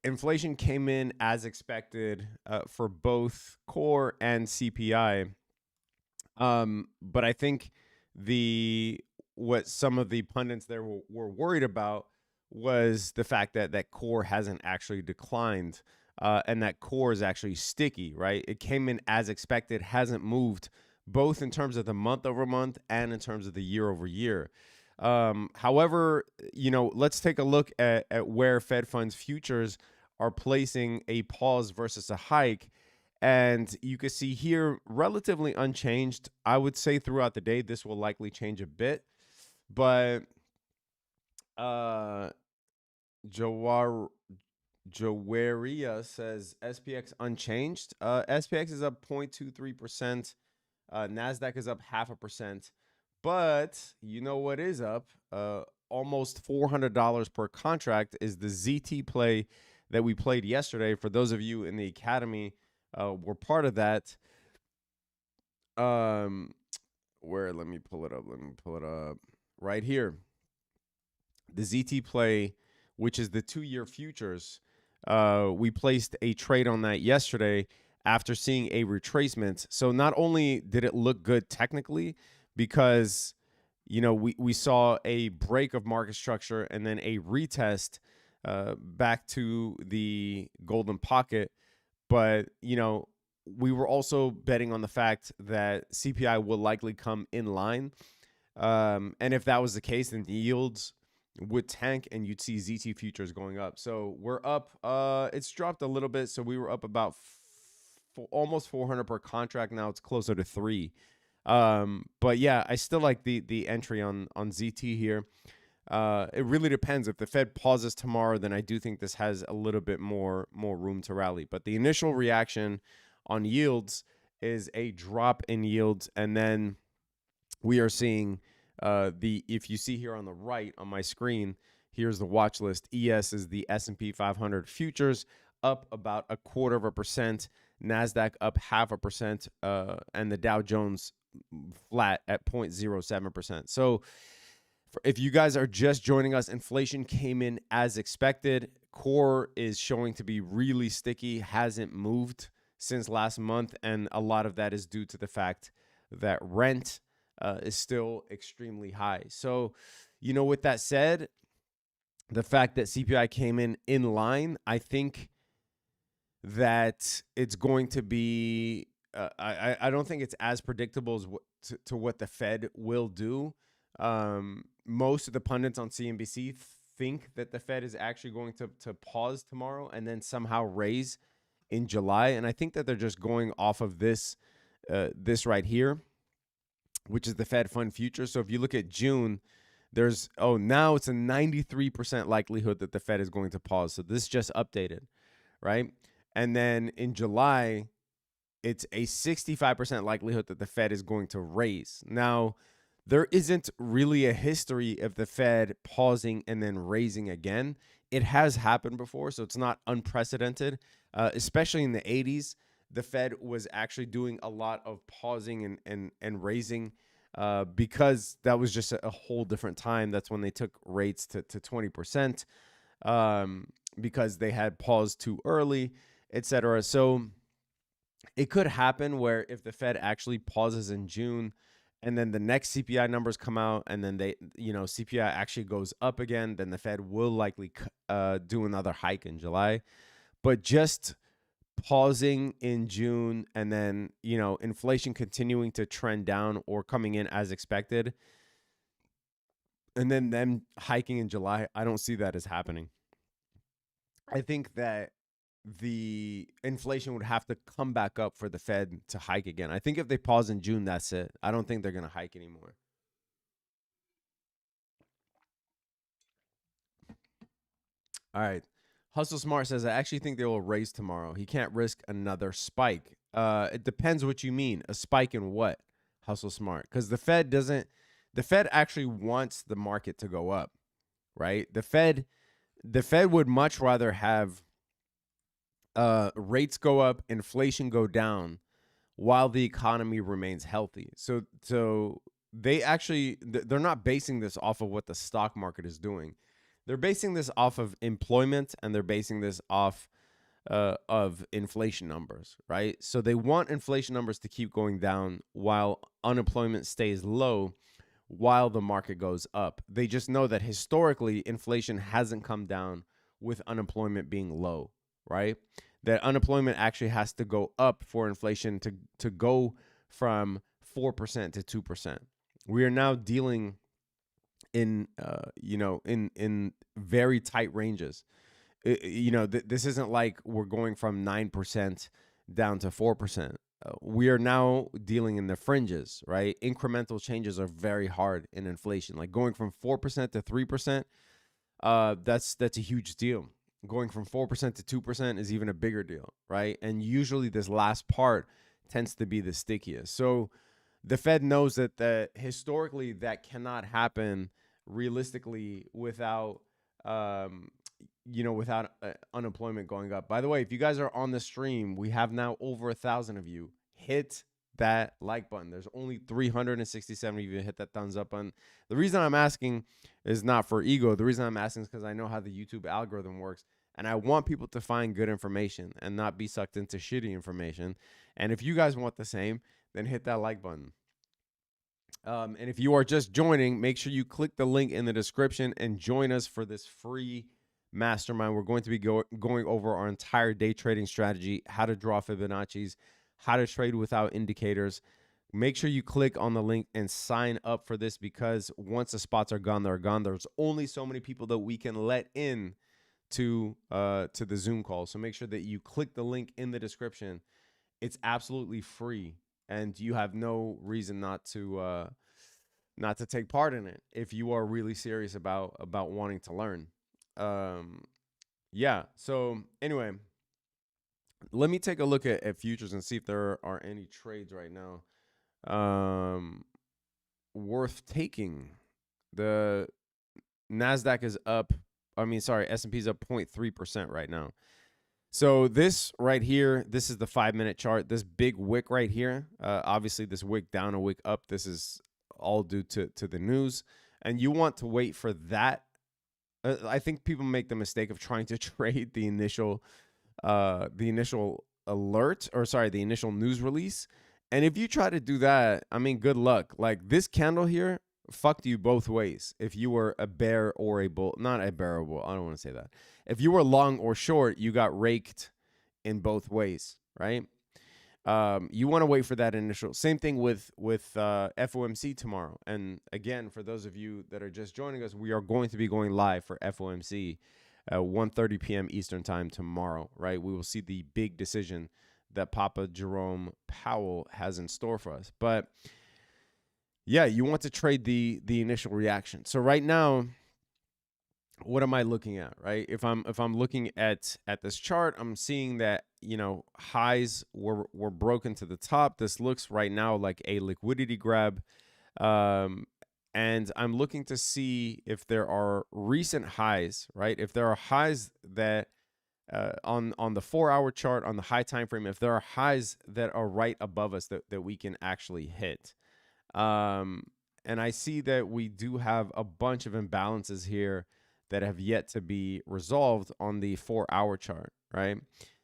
Inflation came in as expected for both core and CPI. But I think what some of the pundits there were worried about was the fact that core hasn't actually declined, and that core is actually sticky, right? It came in as expected, hasn't moved, both in terms of the month over month and in terms of the year over year. However, let's take a look at where Fed funds futures are placing a pause versus a hike. And you can see here relatively unchanged. I would say throughout the day, this will likely change a bit. But Jawar Jowaria says SPX unchanged. SPX is up 0.23%. Nasdaq is up 0.5%. But you know what is up? Almost $400 per contract is the ZT play that we played yesterday. For those of you in the academy, were part of that. Where? Let me pull it up. Right here. The ZT play, which is the 2-year futures. We placed a trade on that yesterday after seeing a retracement. So not only did it look good technically, because we saw a break of market structure and then a retest back to the golden pocket, but we were also betting on the fact that CPI will likely come in line, and if that was the case, then the yields would tank and you'd see ZT futures going up. So we're up. It's dropped a little bit. So we were up about almost 400 per contract. Now it's closer to 3. But yeah, I still like the entry on ZT here. It really depends. If the Fed pauses tomorrow, then I do think this has a little bit more room to rally. But the initial reaction on yields is a drop in yields, and then we are seeing if you see here on the right on my screen, here's the watch list. ES is the S&P 500 futures up about 0.25%, Nasdaq up 0.5%, and the Dow Jones flat at 0.07%. So if you guys are just joining us, inflation came in as expected. Core is showing to be really sticky, hasn't moved since last month, and a lot of that is due to the fact that rent is still extremely high. So, with that said, the fact that CPI came in line, I think that it's going to be, I don't think it's as predictable as to what the Fed will do. Most of the pundits on CNBC think that the Fed is actually going to pause tomorrow and then somehow raise in July. And I think that they're just going off of this right here, which is the Fed Fund future. So if you look at June, now it's a 93% likelihood that the Fed is going to pause. So this just updated, right? And then in July, it's a 65% likelihood that the Fed is going to raise. Now, there isn't really a history of the Fed pausing and then raising again. It has happened before, so it's not unprecedented, especially in the 80s. The Fed was actually doing a lot of pausing and raising because that was just a whole different time. That's when they took rates to 20% because they had paused too early, etc. So it could happen where if the Fed actually pauses in June and then the next CPI numbers come out and then CPI actually goes up again, then the Fed will likely do another hike in July. But just pausing in June and then, inflation continuing to trend down or coming in as expected, and then them hiking in July, I don't see that as happening. I think that the inflation would have to come back up for the Fed to hike again. I think if they pause in June, that's it. I don't think they're going to hike anymore. All right. Hustle Smart says, I actually think they will raise tomorrow. He can't risk another spike. It depends what you mean. A spike in what? Hustle Smart. Because the Fed actually wants the market to go up, right? The Fed would much rather have rates go up, inflation go down, while the economy remains healthy. So they're not basing this off of what the stock market is doing. They're basing this off of employment, and they're basing this off of inflation numbers, right? So they want inflation numbers to keep going down while unemployment stays low, while the market goes up. They just know that historically, inflation hasn't come down with unemployment being low, right? That unemployment actually has to go up for inflation to go from 4% to 2%. We are now dealing in very tight ranges. This isn't like we're going from 9% down to 4%. We are now dealing in the fringes, right? Incremental changes are very hard in inflation. Like going from 4% to 3%, that's a huge deal. Going from 4% to 2% is even a bigger deal, right? And usually this last part tends to be the stickiest. So the Fed knows that historically that cannot happen realistically without without unemployment going up. By the way, if you guys are on the stream, we have now over 1,000 of you. Hit that like button. There's only 367 of you hit that thumbs up button. The reason I'm asking is not for ego. The reason I'm asking is because I know how the YouTube algorithm works, and I want people to find good information and not be sucked into shitty information. And if you guys want the same, then hit that like button. And if you are just joining, make sure you click the link in the description and join us for this free mastermind. We're going to be going over our entire day trading strategy, how to draw Fibonacci's, how to trade without indicators. Make sure you click on the link and sign up for this, because once the spots are gone, they're gone. There's only so many people that we can let in to the Zoom call. So make sure that you click the link in the description. It's absolutely free, and you have no reason not to take part in it if you are really serious about wanting to learn. Yeah. So anyway, let me take a look at futures and see if there are any trades right now worth taking. The NASDAQ is up. S&P is up 0.3% right now. So this right here, this is the 5-minute chart. This big wick right here, obviously this wick down, a wick up. This is all due to the news. And you want to wait for that. I think people make the mistake of trying to trade the initial alert, or sorry, the initial news release. And if you try to do that, I mean, good luck. Like this candle here fucked you both ways. If you were a bear or a bull, not a bear or bull, I don't want to say that. If you were long or short, you got raked in both ways, right? You want to wait for that initial. Same thing with FOMC tomorrow. And again, for those of you that are just joining us, we are going to be going live for FOMC at 1:30 p.m. Eastern time tomorrow, right? We will see the big decision that Papa Jerome Powell has in store for us. But yeah, you want to trade the initial reaction. So right now, what am I looking at, right? If I'm looking at this chart, I'm seeing that, highs were broken to the top. This looks right now like a liquidity grab. And I'm looking to see if there are recent highs, right? If there are highs that on the 4-hour chart, on the high time frame, if there are highs that are right above us that we can actually hit. And I see that we do have a bunch of imbalances here that have yet to be resolved on the 4-hour chart, right?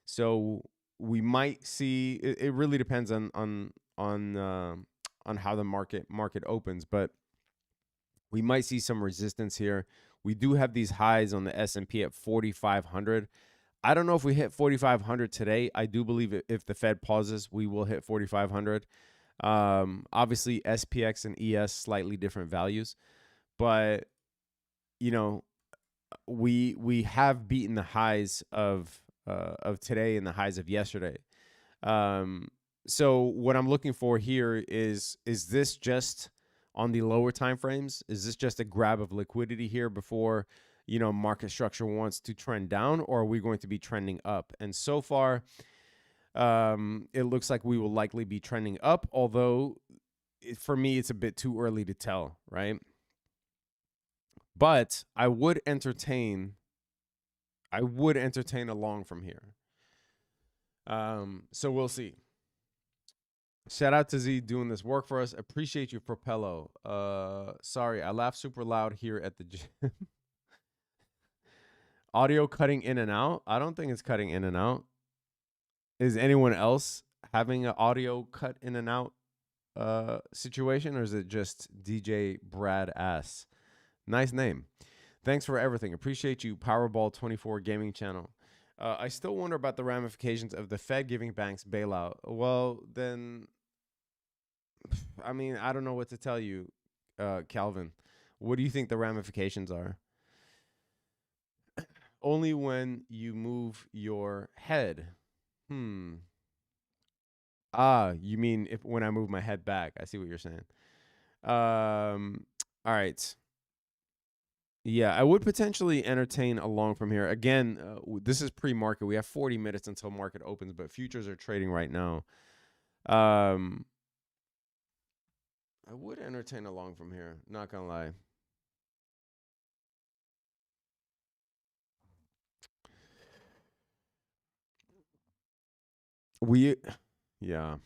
So we might see. It really depends on how the market opens, but we might see some resistance here. We do have these highs on the S&P at 4,500. I don't know if we hit 4,500 today. I do believe if the Fed pauses, we will hit 4,500. Obviously, SPX and ES slightly different values, but we have beaten the highs of today and the highs of yesterday. So what I'm looking for here is this just on the lower time frames? Is this just a grab of liquidity here before market structure wants to trend down, or are we going to be trending up? And so far, it looks like we will likely be trending up, although for me, it's a bit too early to tell, right? But I would entertain a long from here. So we'll see. Shout out to Z doing this work for us. Appreciate you, Propello. Sorry, I laugh super loud here at the gym. Audio cutting in and out? I don't think it's cutting in and out. Is anyone else having an audio cut in and out situation, or is it just DJ Brad Ass? Nice name. Thanks for everything. Appreciate you, Powerball24 Gaming Channel. I still wonder about the ramifications of the Fed giving banks bailout. Well, then, I mean, I don't know what to tell you, Calvin. What do you think the ramifications are? Only when you move your head. You mean if when I move my head back? I see what you're saying. All right. Yeah, I would potentially entertain a long from here. Again, this is pre-market. We have 40 minutes until market opens, but futures are trading right now. I would entertain a long from here. Not gonna lie. Yeah.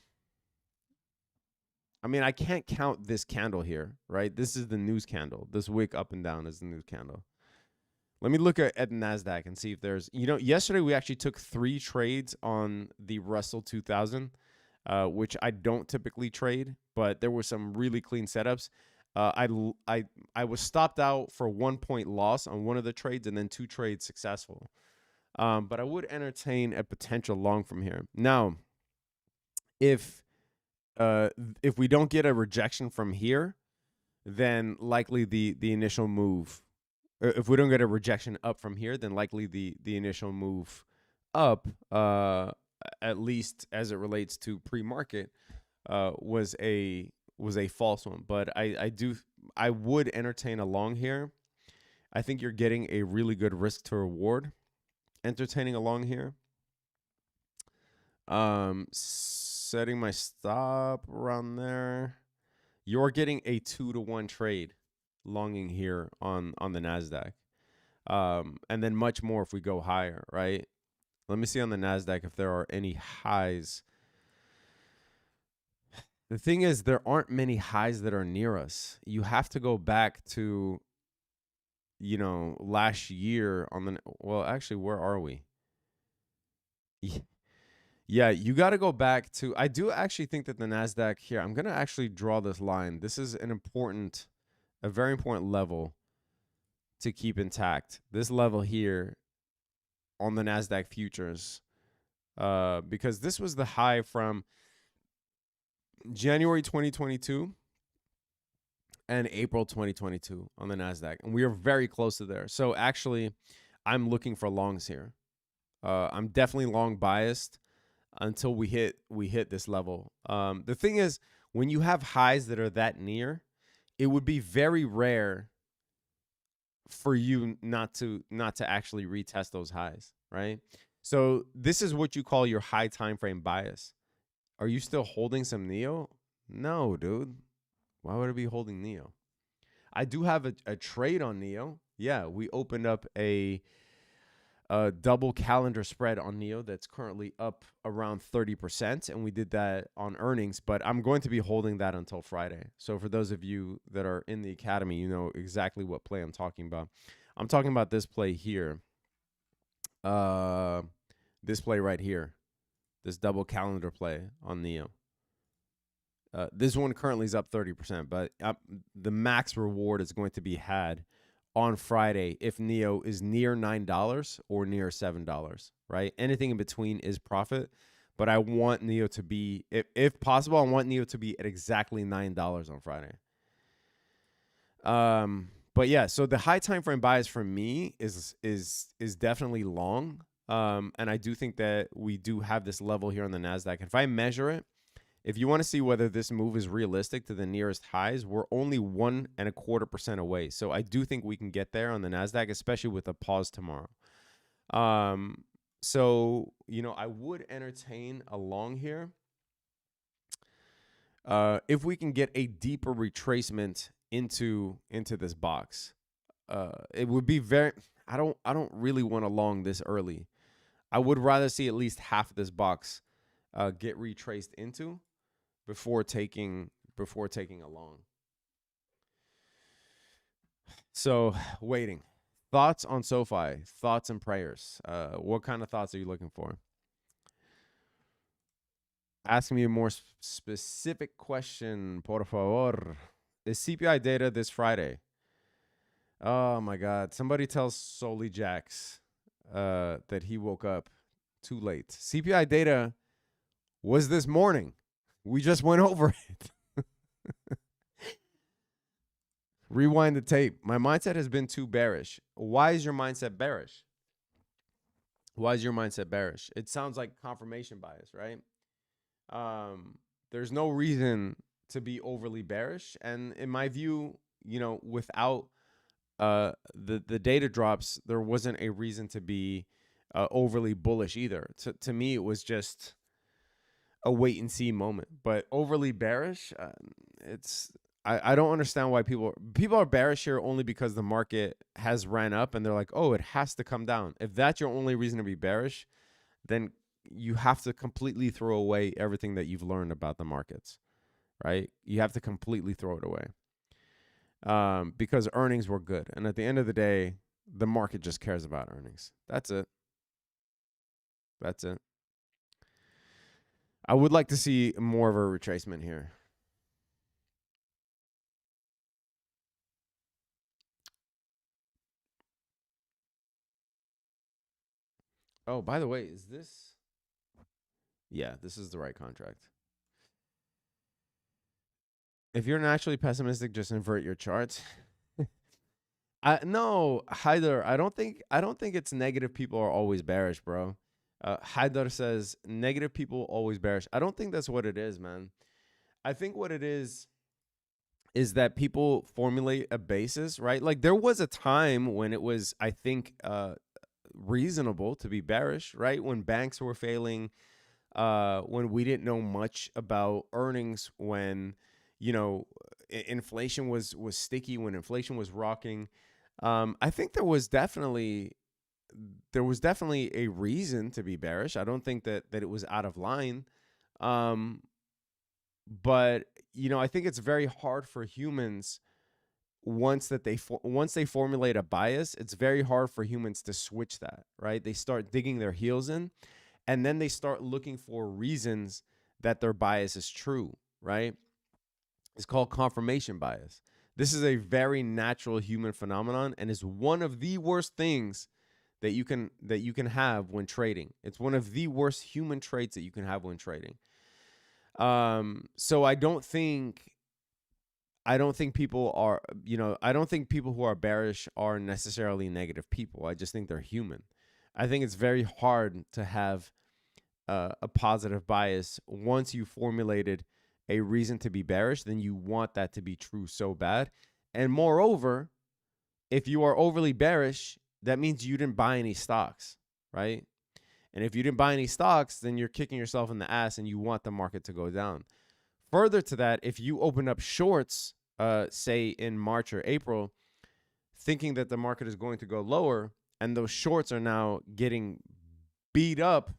I mean, I can't count this candle here, right? This is the news candle. This wick up and down is the news candle. Let me look at NASDAQ and see if there's, yesterday we actually took 3 trades on the Russell 2000, which I don't typically trade, but there were some really clean setups. I was stopped out for 1 point loss on one of the trades and then 2 trades successful. But I would entertain a potential long from here. Now, if we don't get a rejection from here, then likely the initial move. If we don't get a rejection up from here, then likely the initial move up, at least as it relates to pre-market, was a false one. But I would entertain a long here. I think you're getting a really good risk to reward entertaining a long here. Setting my stop around there. You're getting a 2-to-1 trade longing here on the NASDAQ. And then much more if we go higher, right? Let me see on the NASDAQ if there are any highs. The thing is, there aren't many highs that are near us. You have to go back to, last year on the, well, actually, where are we? Yeah, you got to go back to, I do actually think that the NASDAQ here, I'm going to actually draw this line. This is a very important level to keep intact. This level here on the NASDAQ futures, because this was the high from January 2022 and April 2022 on the NASDAQ. And we are very close to there. So actually, I'm looking for longs here. I'm definitely long biased until we hit this level. The thing is, when you have highs that are that near, it would be very rare for you not to actually retest those highs, right? So this is what you call your high time frame bias. Are you still holding some NEO? No, dude. Why would I be holding NEO? I do have a trade on NEO. Yeah, we opened up a double calendar spread on NEO that's currently up around 30%, and we did that on earnings, but I'm going to be holding that until Friday. So for those of you that are in the academy, you know exactly what play I'm talking about. I'm talking about this play here. This play right here. This double calendar play on NEO. This one currently is up 30%, but the max reward is going to be had on Friday if NEO is near $9 or near $7, right? Anything in between is profit, but I want NEO to be, if possible, I want NEO to be at exactly $9 on Friday. But yeah, so the high time frame bias for me is definitely long. And I do think that we do have this level here on the NASDAQ. If I measure it, if you want to see whether this move is realistic to the nearest highs, we're only 1.25% away. So I do think we can get there on the NASDAQ, especially with a pause tomorrow. So, I would entertain a long here. If we can get a deeper retracement into this box, it would be very, I don't really want a long this early. I would rather see at least half of this box get retraced into before taking a long. So waiting. Thoughts on SoFi, thoughts and prayers. What kind of thoughts are you looking for? Ask me a more specific question, por favor. Is CPI data this Friday? Oh my God. Somebody tells Soli Jax that he woke up too late. CPI data was this morning. We just went over it. Rewind the tape. My mindset has been too bearish. Why is your mindset bearish? Why is your mindset bearish? It sounds like confirmation bias, right? There's no reason to be overly bearish. And in my view, without the data drops, there wasn't a reason to be overly bullish either. To me, it was just a wait and see moment. But overly bearish, I don't understand why people are bearish here only because the market has ran up and they're like, oh, it has to come down. If that's your only reason to be bearish, then you have to completely throw away everything that you've learned about the markets, right? You have to completely throw it away. Because earnings were good. And at the end of the day, the market just cares about earnings. That's it. That's it. I would like to see more of a retracement here. Oh, by the way, is this? Yeah, this is the right contract. If you're naturally pessimistic, just invert your charts. No, Haider, I don't think it's negative people are always bearish, bro. Haider says negative people always bearish. I don't think that's what it is, man. I think what it is that people formulate a basis, right? Like there was a time when it was, I think, reasonable to be bearish, right? When banks were failing, when we didn't know much about earnings, when inflation was sticky, when inflation was rocking. I think there was definitely a reason to be bearish. I don't think that it was out of line. But I think it's very hard for humans once they formulate a bias. It's very hard for humans to switch that, right? They start digging their heels in, and then they start looking for reasons that their bias is true, right? It's called confirmation bias. This is a very natural human phenomenon and is one of the worst things that you can have when trading. It's one of the worst human traits that you can have when trading. So I don't think people are, I don't think people who are bearish are necessarily negative people. I just think they're human. I think it's very hard to have a positive bias once you formulated a reason to be bearish. Then you want that to be true so bad. And moreover, if you are overly bearish, that means you didn't buy any stocks, right? And if you didn't buy any stocks, then you're kicking yourself in the ass and you want the market to go down. Further to that, if you open up shorts, say in March or April, thinking that the market is going to go lower, and those shorts are now getting beat up,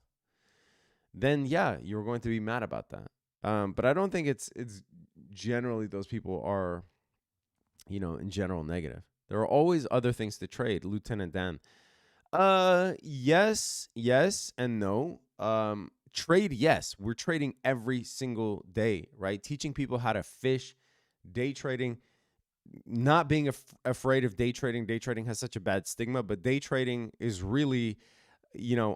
then yeah, you're going to be mad about that. But I don't think it's generally those people are, in general negative. There are always other things to trade, Lieutenant Dan. Yes and no. Trade, yes. We're trading every single day, right? Teaching people how to fish, day trading, not being afraid of day trading. Day trading has such a bad stigma, but day trading is really,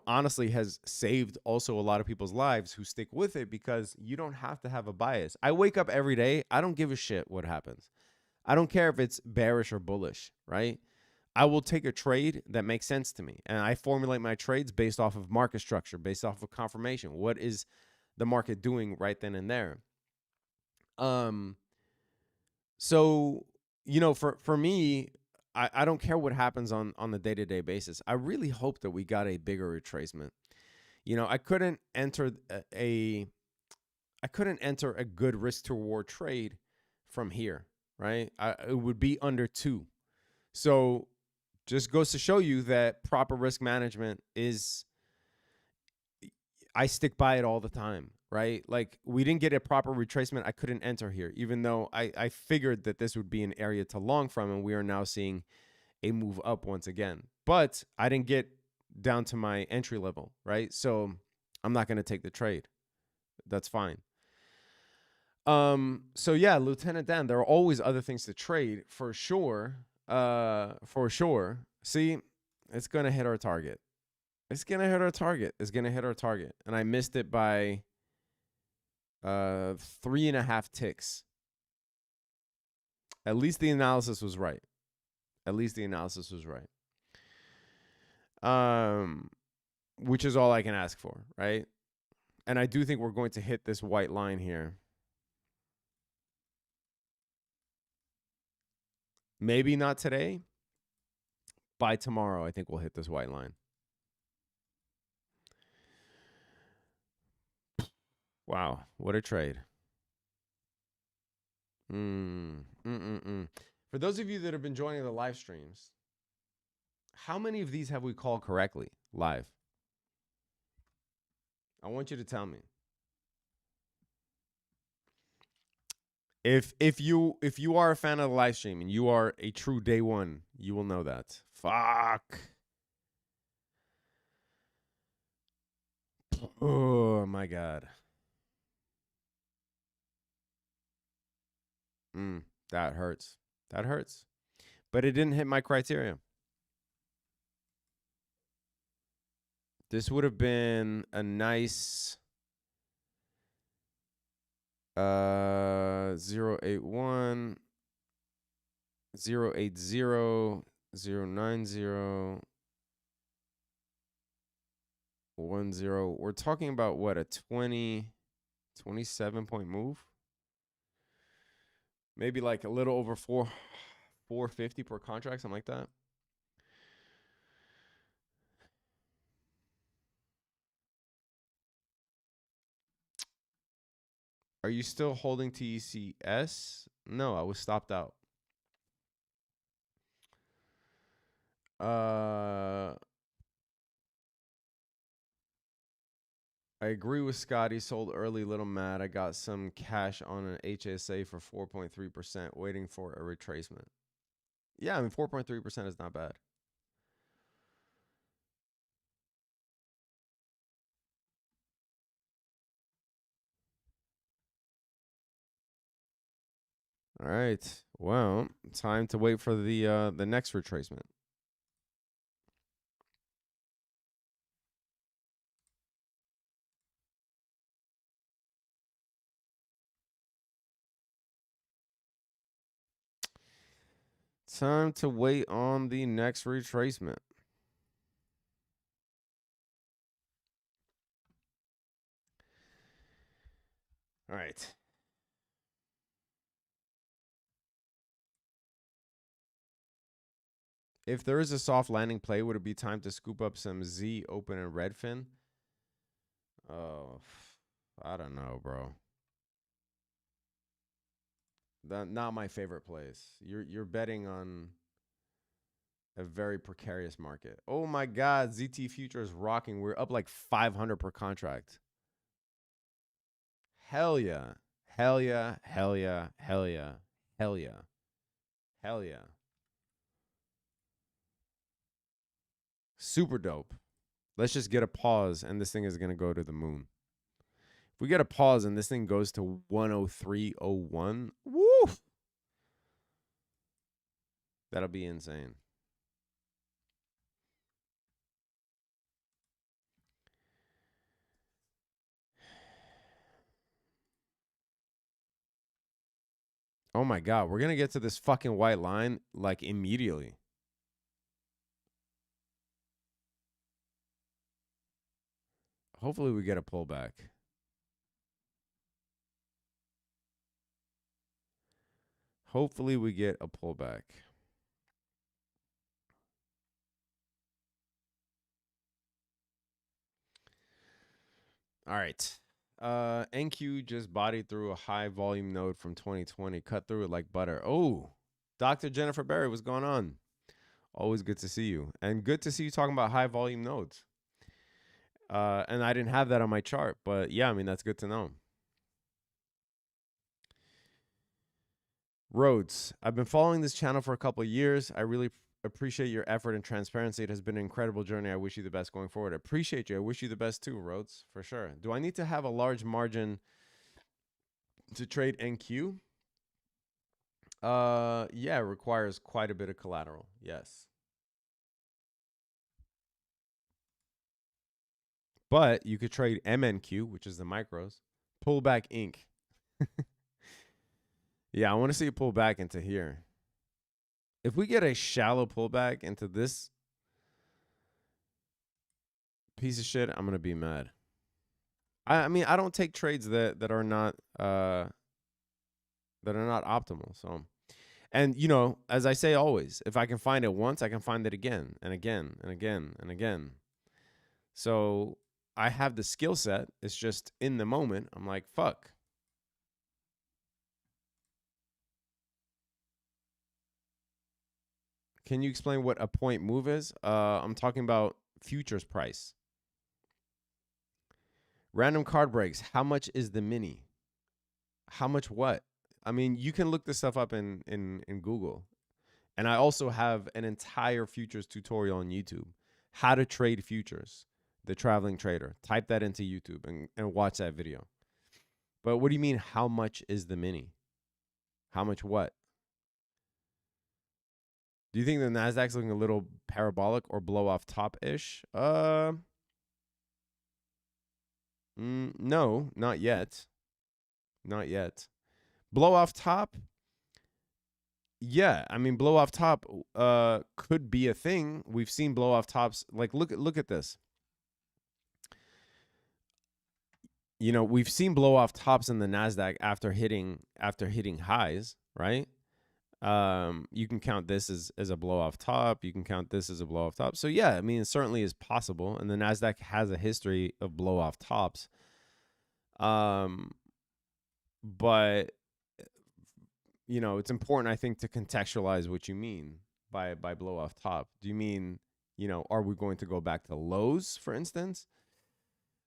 honestly has saved also a lot of people's lives who stick with it because you don't have to have a bias. I wake up every day. I don't give a shit what happens. I don't care if it's bearish or bullish, right? I will take a trade that makes sense to me. And I formulate my trades based off of market structure, based off of confirmation. What is the market doing right then and there? So, for me, I don't care what happens on the day-to-day basis. I really hope that we got a bigger retracement. I couldn't enter a good risk to reward trade from here, right? It would be under 2. So just goes to show you that proper risk management is, I stick by it all the time, right? Like we didn't get a proper retracement. I couldn't enter here, even though I figured that this would be an area to long from, and we are now seeing a move up once again. But I didn't get down to my entry level, right? So I'm not going to take the trade. That's fine. So yeah, Lieutenant Dan, there are always other things to trade for sure. See, it's going to hit our target. It's going to hit our target. And I missed it by 3.5 ticks. At least the analysis was right. Which is all I can ask for, right? And I do think we're going to hit this white line here. Maybe not today. By tomorrow, I think we'll hit this white line. Wow, what a trade. For those of you that have been joining the live streams, how many of these have we called correctly live? I want you to tell me. If you are a fan of the live stream and you are a true day one, you will know that. Fuck. Oh my God. That hurts. That hurts. But it didn't hit my criteria. This would have been a nice 081 080 090 10. We're talking about what, a 27 point move? Maybe like a little over 450 per contract, something like that. Are you still holding TECS? No, I was stopped out. I agree with Scotty. Sold early, little mad. I got some cash on an HSA for 4.3%, waiting for a retracement. Yeah, I mean 4.3% is not bad. All right. Well, time to wait for the next retracement. Time to wait on the next retracement. All right. If there is a soft landing play, would it be time to scoop up some Z, Open, and Redfin? Oh, I don't know, bro. Not my favorite place. You're betting on a very precarious market. Oh my God, ZT Future is rocking. We're up like 500 per contract. Hell yeah. Hell yeah. Hell yeah. Hell yeah. Hell yeah. Hell yeah. Super dope. Let's just get a pause and this thing is going to go to the moon. If we get a pause and this thing goes to 103.01, woo! That'll be insane. Oh my God, we're going to get to this fucking white line like immediately. Hopefully we get a pullback. Hopefully we get a pullback. All right. NQ just bodied through a high volume node from 2020. Cut through it like butter. Oh, Dr. Jennifer Berry, what's going on? Always good to see you. And good to see you talking about high volume nodes. And I didn't have that on my chart, but yeah, I mean, that's good to know. Rhodes, I've been following this channel for a couple of years. I really appreciate your effort and transparency. It has been an incredible journey. I wish you the best going forward. I appreciate you. I wish you the best too, Rhodes, for sure. Do I need to have a large margin to trade NQ? Yeah, it requires quite a bit of collateral. Yes. But you could trade MNQ, which is the micros, pullback Inc. Yeah, I want to see it pull back into here. If we get a shallow pullback into this piece of shit, I'm going to be mad. I mean, I don't take trades that are not optimal. So, and as I say always, if I can find it once, I can find it again and again and again and again. So I have the skill set. It's just in the moment, I'm like, fuck. Can you explain what a point move is? I'm talking about futures price. Random card breaks. How much is the mini? How much what? I mean, you can look this stuff up in Google. And I also have an entire futures tutorial on YouTube. How to trade futures. The Traveling Trader. Type that into YouTube and watch that video. But what do you mean, how much is the mini? How much what? Do you think the Nasdaq's looking a little parabolic or blow off top-ish? No, not yet. Not yet. Blow off top? Yeah, I mean, blow off top could be a thing. We've seen blow off tops. Like, look at this. We've seen blow off tops in the Nasdaq after hitting highs, right? You can count this as a blow off top. You can count this as a blow off top. So yeah, I mean, it certainly is possible. And the Nasdaq has a history of blow off tops. But it's important, I think, to contextualize what you mean by blow off top. Do you mean, are we going to go back to lows, for instance?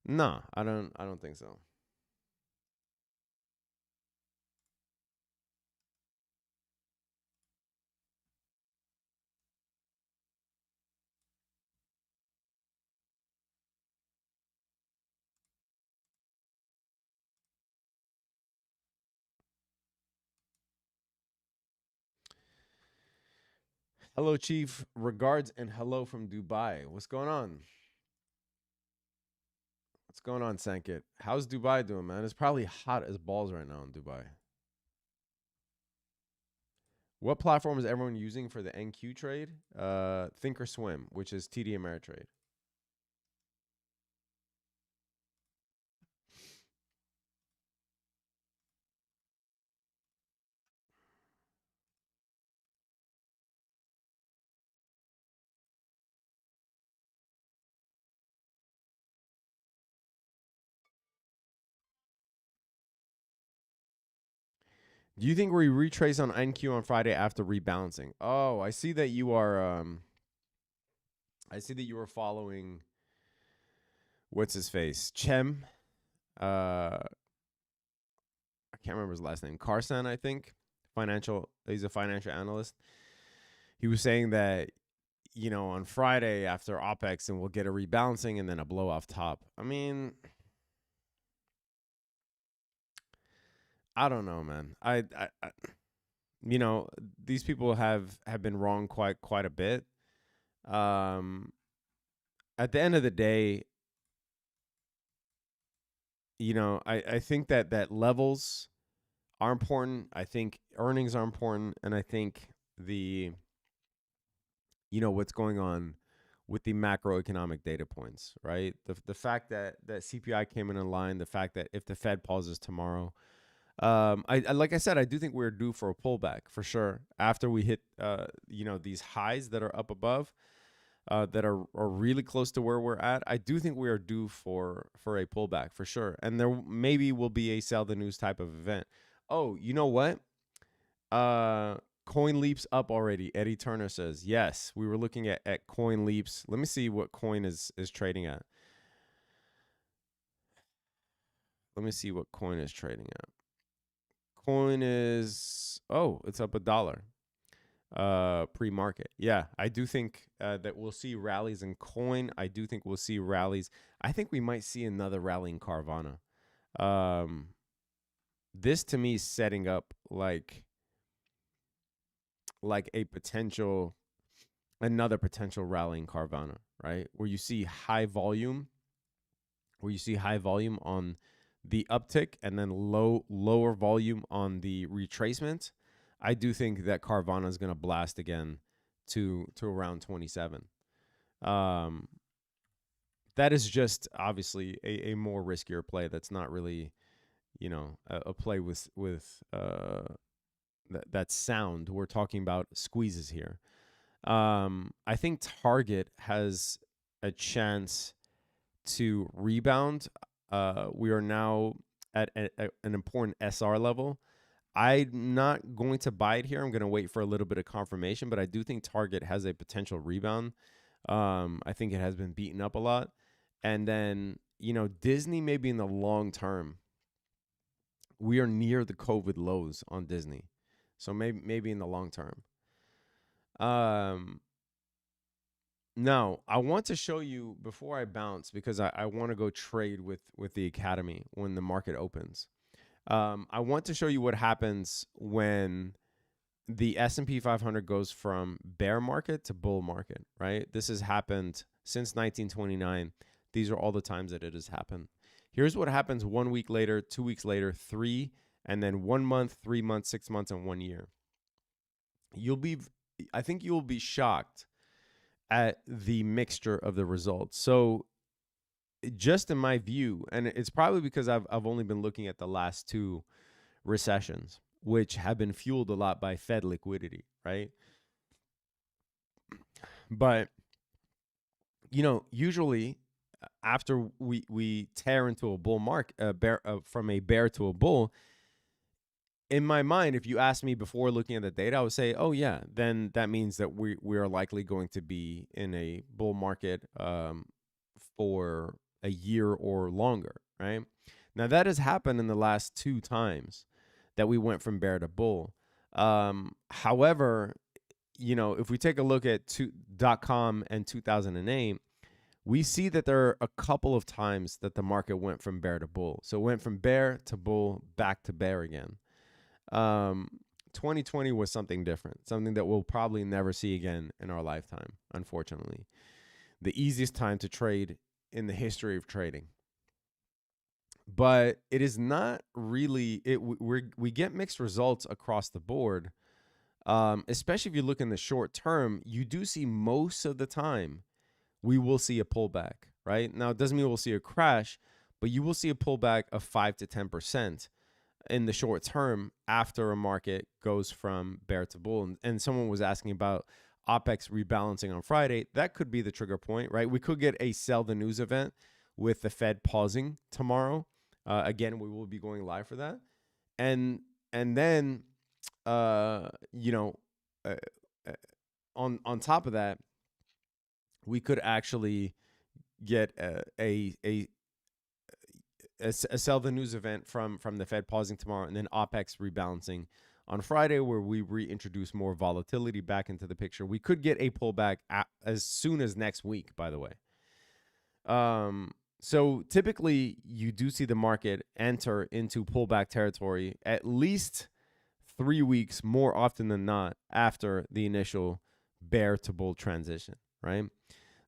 No, I don't think so. Hello, Chief. Regards and hello from Dubai. What's going on? What's going on, Sankit? How's Dubai doing, man? It's probably hot as balls right now in Dubai. What platform is everyone using for the NQ trade? Thinkorswim, which is TD Ameritrade. Do you think we retrace on NQ on Friday after rebalancing? Oh, I see that you are. Following. What's his face? Chem. I can't remember his last name. Carson, I think. He's a financial analyst. He was saying that on Friday after OPEX, and we'll get a rebalancing and then a blow off top. I mean, I don't know, man. I these people have been wrong quite a bit. At the end of the day, I think that levels are important. I think earnings are important, and I think what's going on with the macroeconomic data points, right? The fact that CPI came in line, the fact that if the Fed pauses tomorrow, I like I said, I do think we're due for a pullback for sure after we hit these highs that are up above, that are really close to where we're at. I do think we are due for a pullback for sure, and there maybe will be a sell the news type of event. Oh, you know what? Coin leaps up already. Eddie Turner says, yes, we were looking at coin leaps. Let me see what coin is trading at. Let me see what coin is trading at. Coin is, it's up $1 pre-market. Yeah, I do think that we'll see rallies in coin. I do think we'll see rallies. I think we might see another rally in Carvana. This to me is setting up like another potential rally in Carvana, right? Where you see high volume on the uptick and then lower volume on the retracement. I do think that Carvana is going to blast again to around 27. that is just obviously a more riskier play. That's not really, you know, a play with that's sound. We're talking about squeezes here. I think Target has a chance to rebound. We are now at an important SR level. I'm not going to buy it here. I'm going to wait for a little bit of confirmation, but I do think Target has a potential rebound. I think it has been beaten up a lot. And then, you know, Disney maybe in the long term, we are near the COVID lows on Disney. So maybe in the long term. Now, I want to show you before I bounce, because I want to go trade with the Academy when the market opens. I want to show you what happens when the S&P 500 goes from bear market to bull market, right? This has happened since 1929. These are all the times that it has happened. Here's what happens 1 week later, 2 weeks later, 3, and then 1 month, 3 months, 6 months, and 1 year. I think you will be shocked at the mixture of the results. So just in my view, and it's probably because I've only been looking at the last 2 recessions, which have been fueled a lot by Fed liquidity, right? But, you know, usually after we tear into a bull market, from a bear to a bull, in my mind, if you asked me before looking at the data, I would say, oh yeah, then that means that we are likely going to be in a bull market for a year or longer, right? Now that has happened in the last 2 times that we went from bear to bull. However, you know, if we take a look at .com and 2008, we see that there are a couple of times that the market went from bear to bull. So it went from bear to bull, back to bear again. 2020 was something different, something that we'll probably never see again in our lifetime, unfortunately. The easiest time to trade in the history of trading. But it is not really, we get mixed results across the board, especially if you look in the short term. You do see most of the time we will see a pullback, right? Now, it doesn't mean we'll see a crash, but you will see a pullback of 5 to 10% in the short term after a market goes from bear to bull. And someone was asking about OPEX rebalancing on Friday. That could be the trigger point, right? We could get a sell the news event with the Fed pausing tomorrow. Again, we will be going live for that. And then, you know, on top of that, we could actually get a sell the news event from the Fed pausing tomorrow, and then OPEX rebalancing on Friday, where we reintroduce more volatility back into the picture. We could get a pullback as soon as next week, by the way. So typically you do see the market enter into pullback territory at least 3 weeks more often than not after the initial bear to bull transition, right?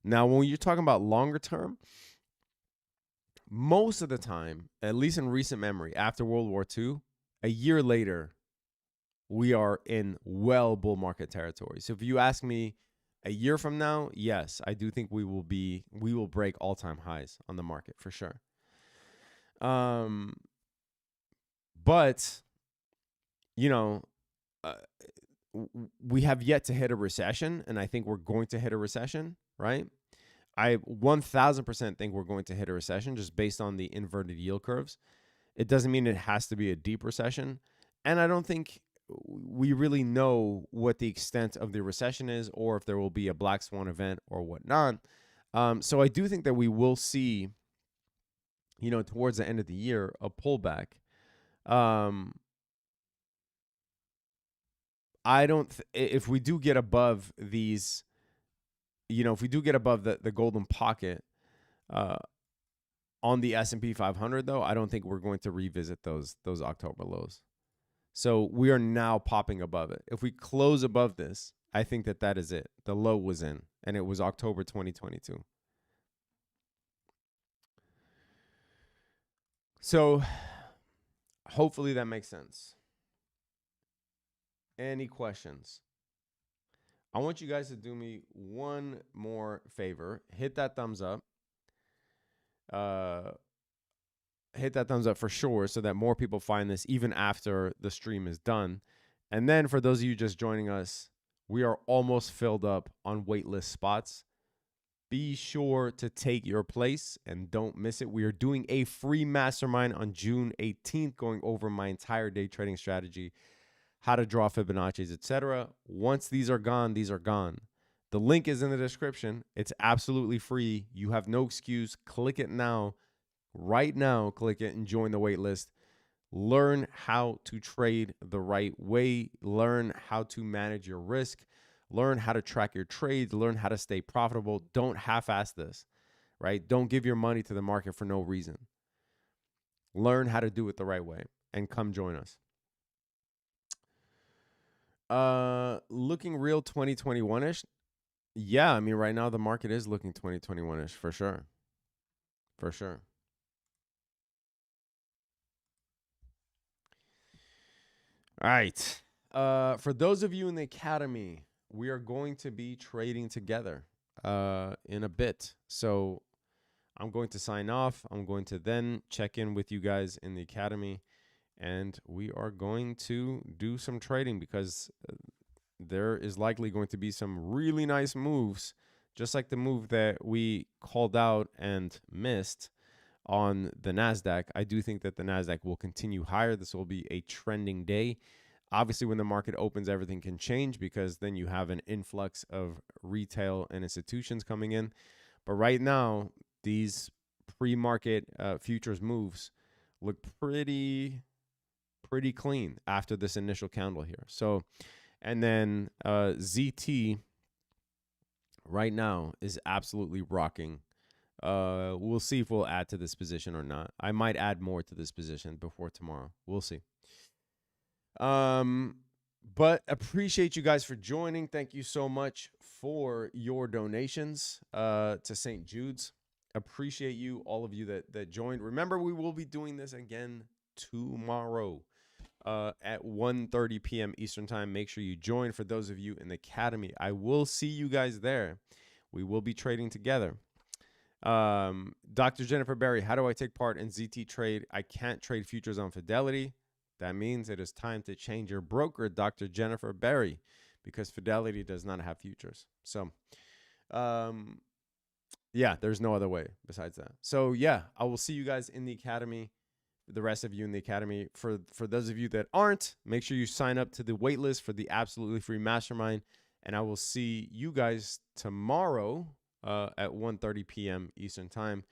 Now, when you're talking about longer term, most of the time, at least in recent memory, after World War II, a year later, we are in well bull market territory. So if you ask me a year from now, yes, I do think we will break all-time highs on the market for sure. But, you know, we have yet to hit a recession, and I think we're going to hit a recession, right? I 1000% think we're going to hit a recession just based on the inverted yield curves. It doesn't mean it has to be a deep recession. And I don't think we really know what the extent of the recession is, or if there will be a black swan event or whatnot. So I do think that we will see, you know, towards the end of the year, a pullback. I don't, if we do get above these, you know, if we do get above the golden pocket on the S&P 500, though, I don't think we're going to revisit those October lows. So we are now popping above it. If we close above this, I think that is it. The low was in, and it was October 2022. So hopefully that makes sense. Any questions? I want you guys to do me one more favor. Hit that thumbs up. hit that thumbs up for sure so that more people find this even after the stream is done. And then for those of you just joining us, we are almost filled up on waitlist spots. Be sure to take your place and don't miss it. We are doing a free mastermind on June 18th, going over my entire day trading strategy, how to draw Fibonacci's, etc. Once these are gone, these are gone. The link is in the description. It's absolutely free. You have no excuse. Click it now. Right now, click it and join the wait list. Learn how to trade the right way. Learn how to manage your risk. Learn how to track your trades. Learn how to stay profitable. Don't half-ass this, right? Don't give your money to the market for no reason. Learn how to do it the right way and come join us. Looking real 2021-ish. Yeah, I mean, right now the market is looking 2021-ish for sure. For sure. All right. For those of you in the academy, we are going to be trading together in a bit. So I'm going to sign off. I'm going to then check in with you guys in the academy, and we are going to do some trading because there is likely going to be some really nice moves, just like the move that we called out and missed on the NASDAQ. I do think that the NASDAQ will continue higher. This will be a trending day. Obviously, when the market opens, everything can change because then you have an influx of retail and institutions coming in. But right now, these pre-market futures moves look pretty clean after this initial candle here. So, and then ZT right now is absolutely rocking. We'll see if we'll add to this position or not. I might add more to this position before tomorrow. We'll see. But appreciate you guys for joining. Thank you so much for your donations to St. Jude's. Appreciate you, all of you that joined. Remember, we will be doing this again tomorrow at 1:30 p.m. Eastern time. Make sure you join. For those of you in the academy, I will see you guys there. We will be trading together. Dr. Jennifer Berry, how do I take part in ZT trade? I can't trade futures on Fidelity. That means it is time to change your broker, Dr. Jennifer Berry, because Fidelity does not have futures. So, yeah, there's no other way besides that. So, yeah, I will see you guys in the academy, the rest of you in the academy. For those of you that aren't, make sure you sign up to the wait list for the absolutely free mastermind, and I will see you guys tomorrow at 1:30 p.m. Eastern time.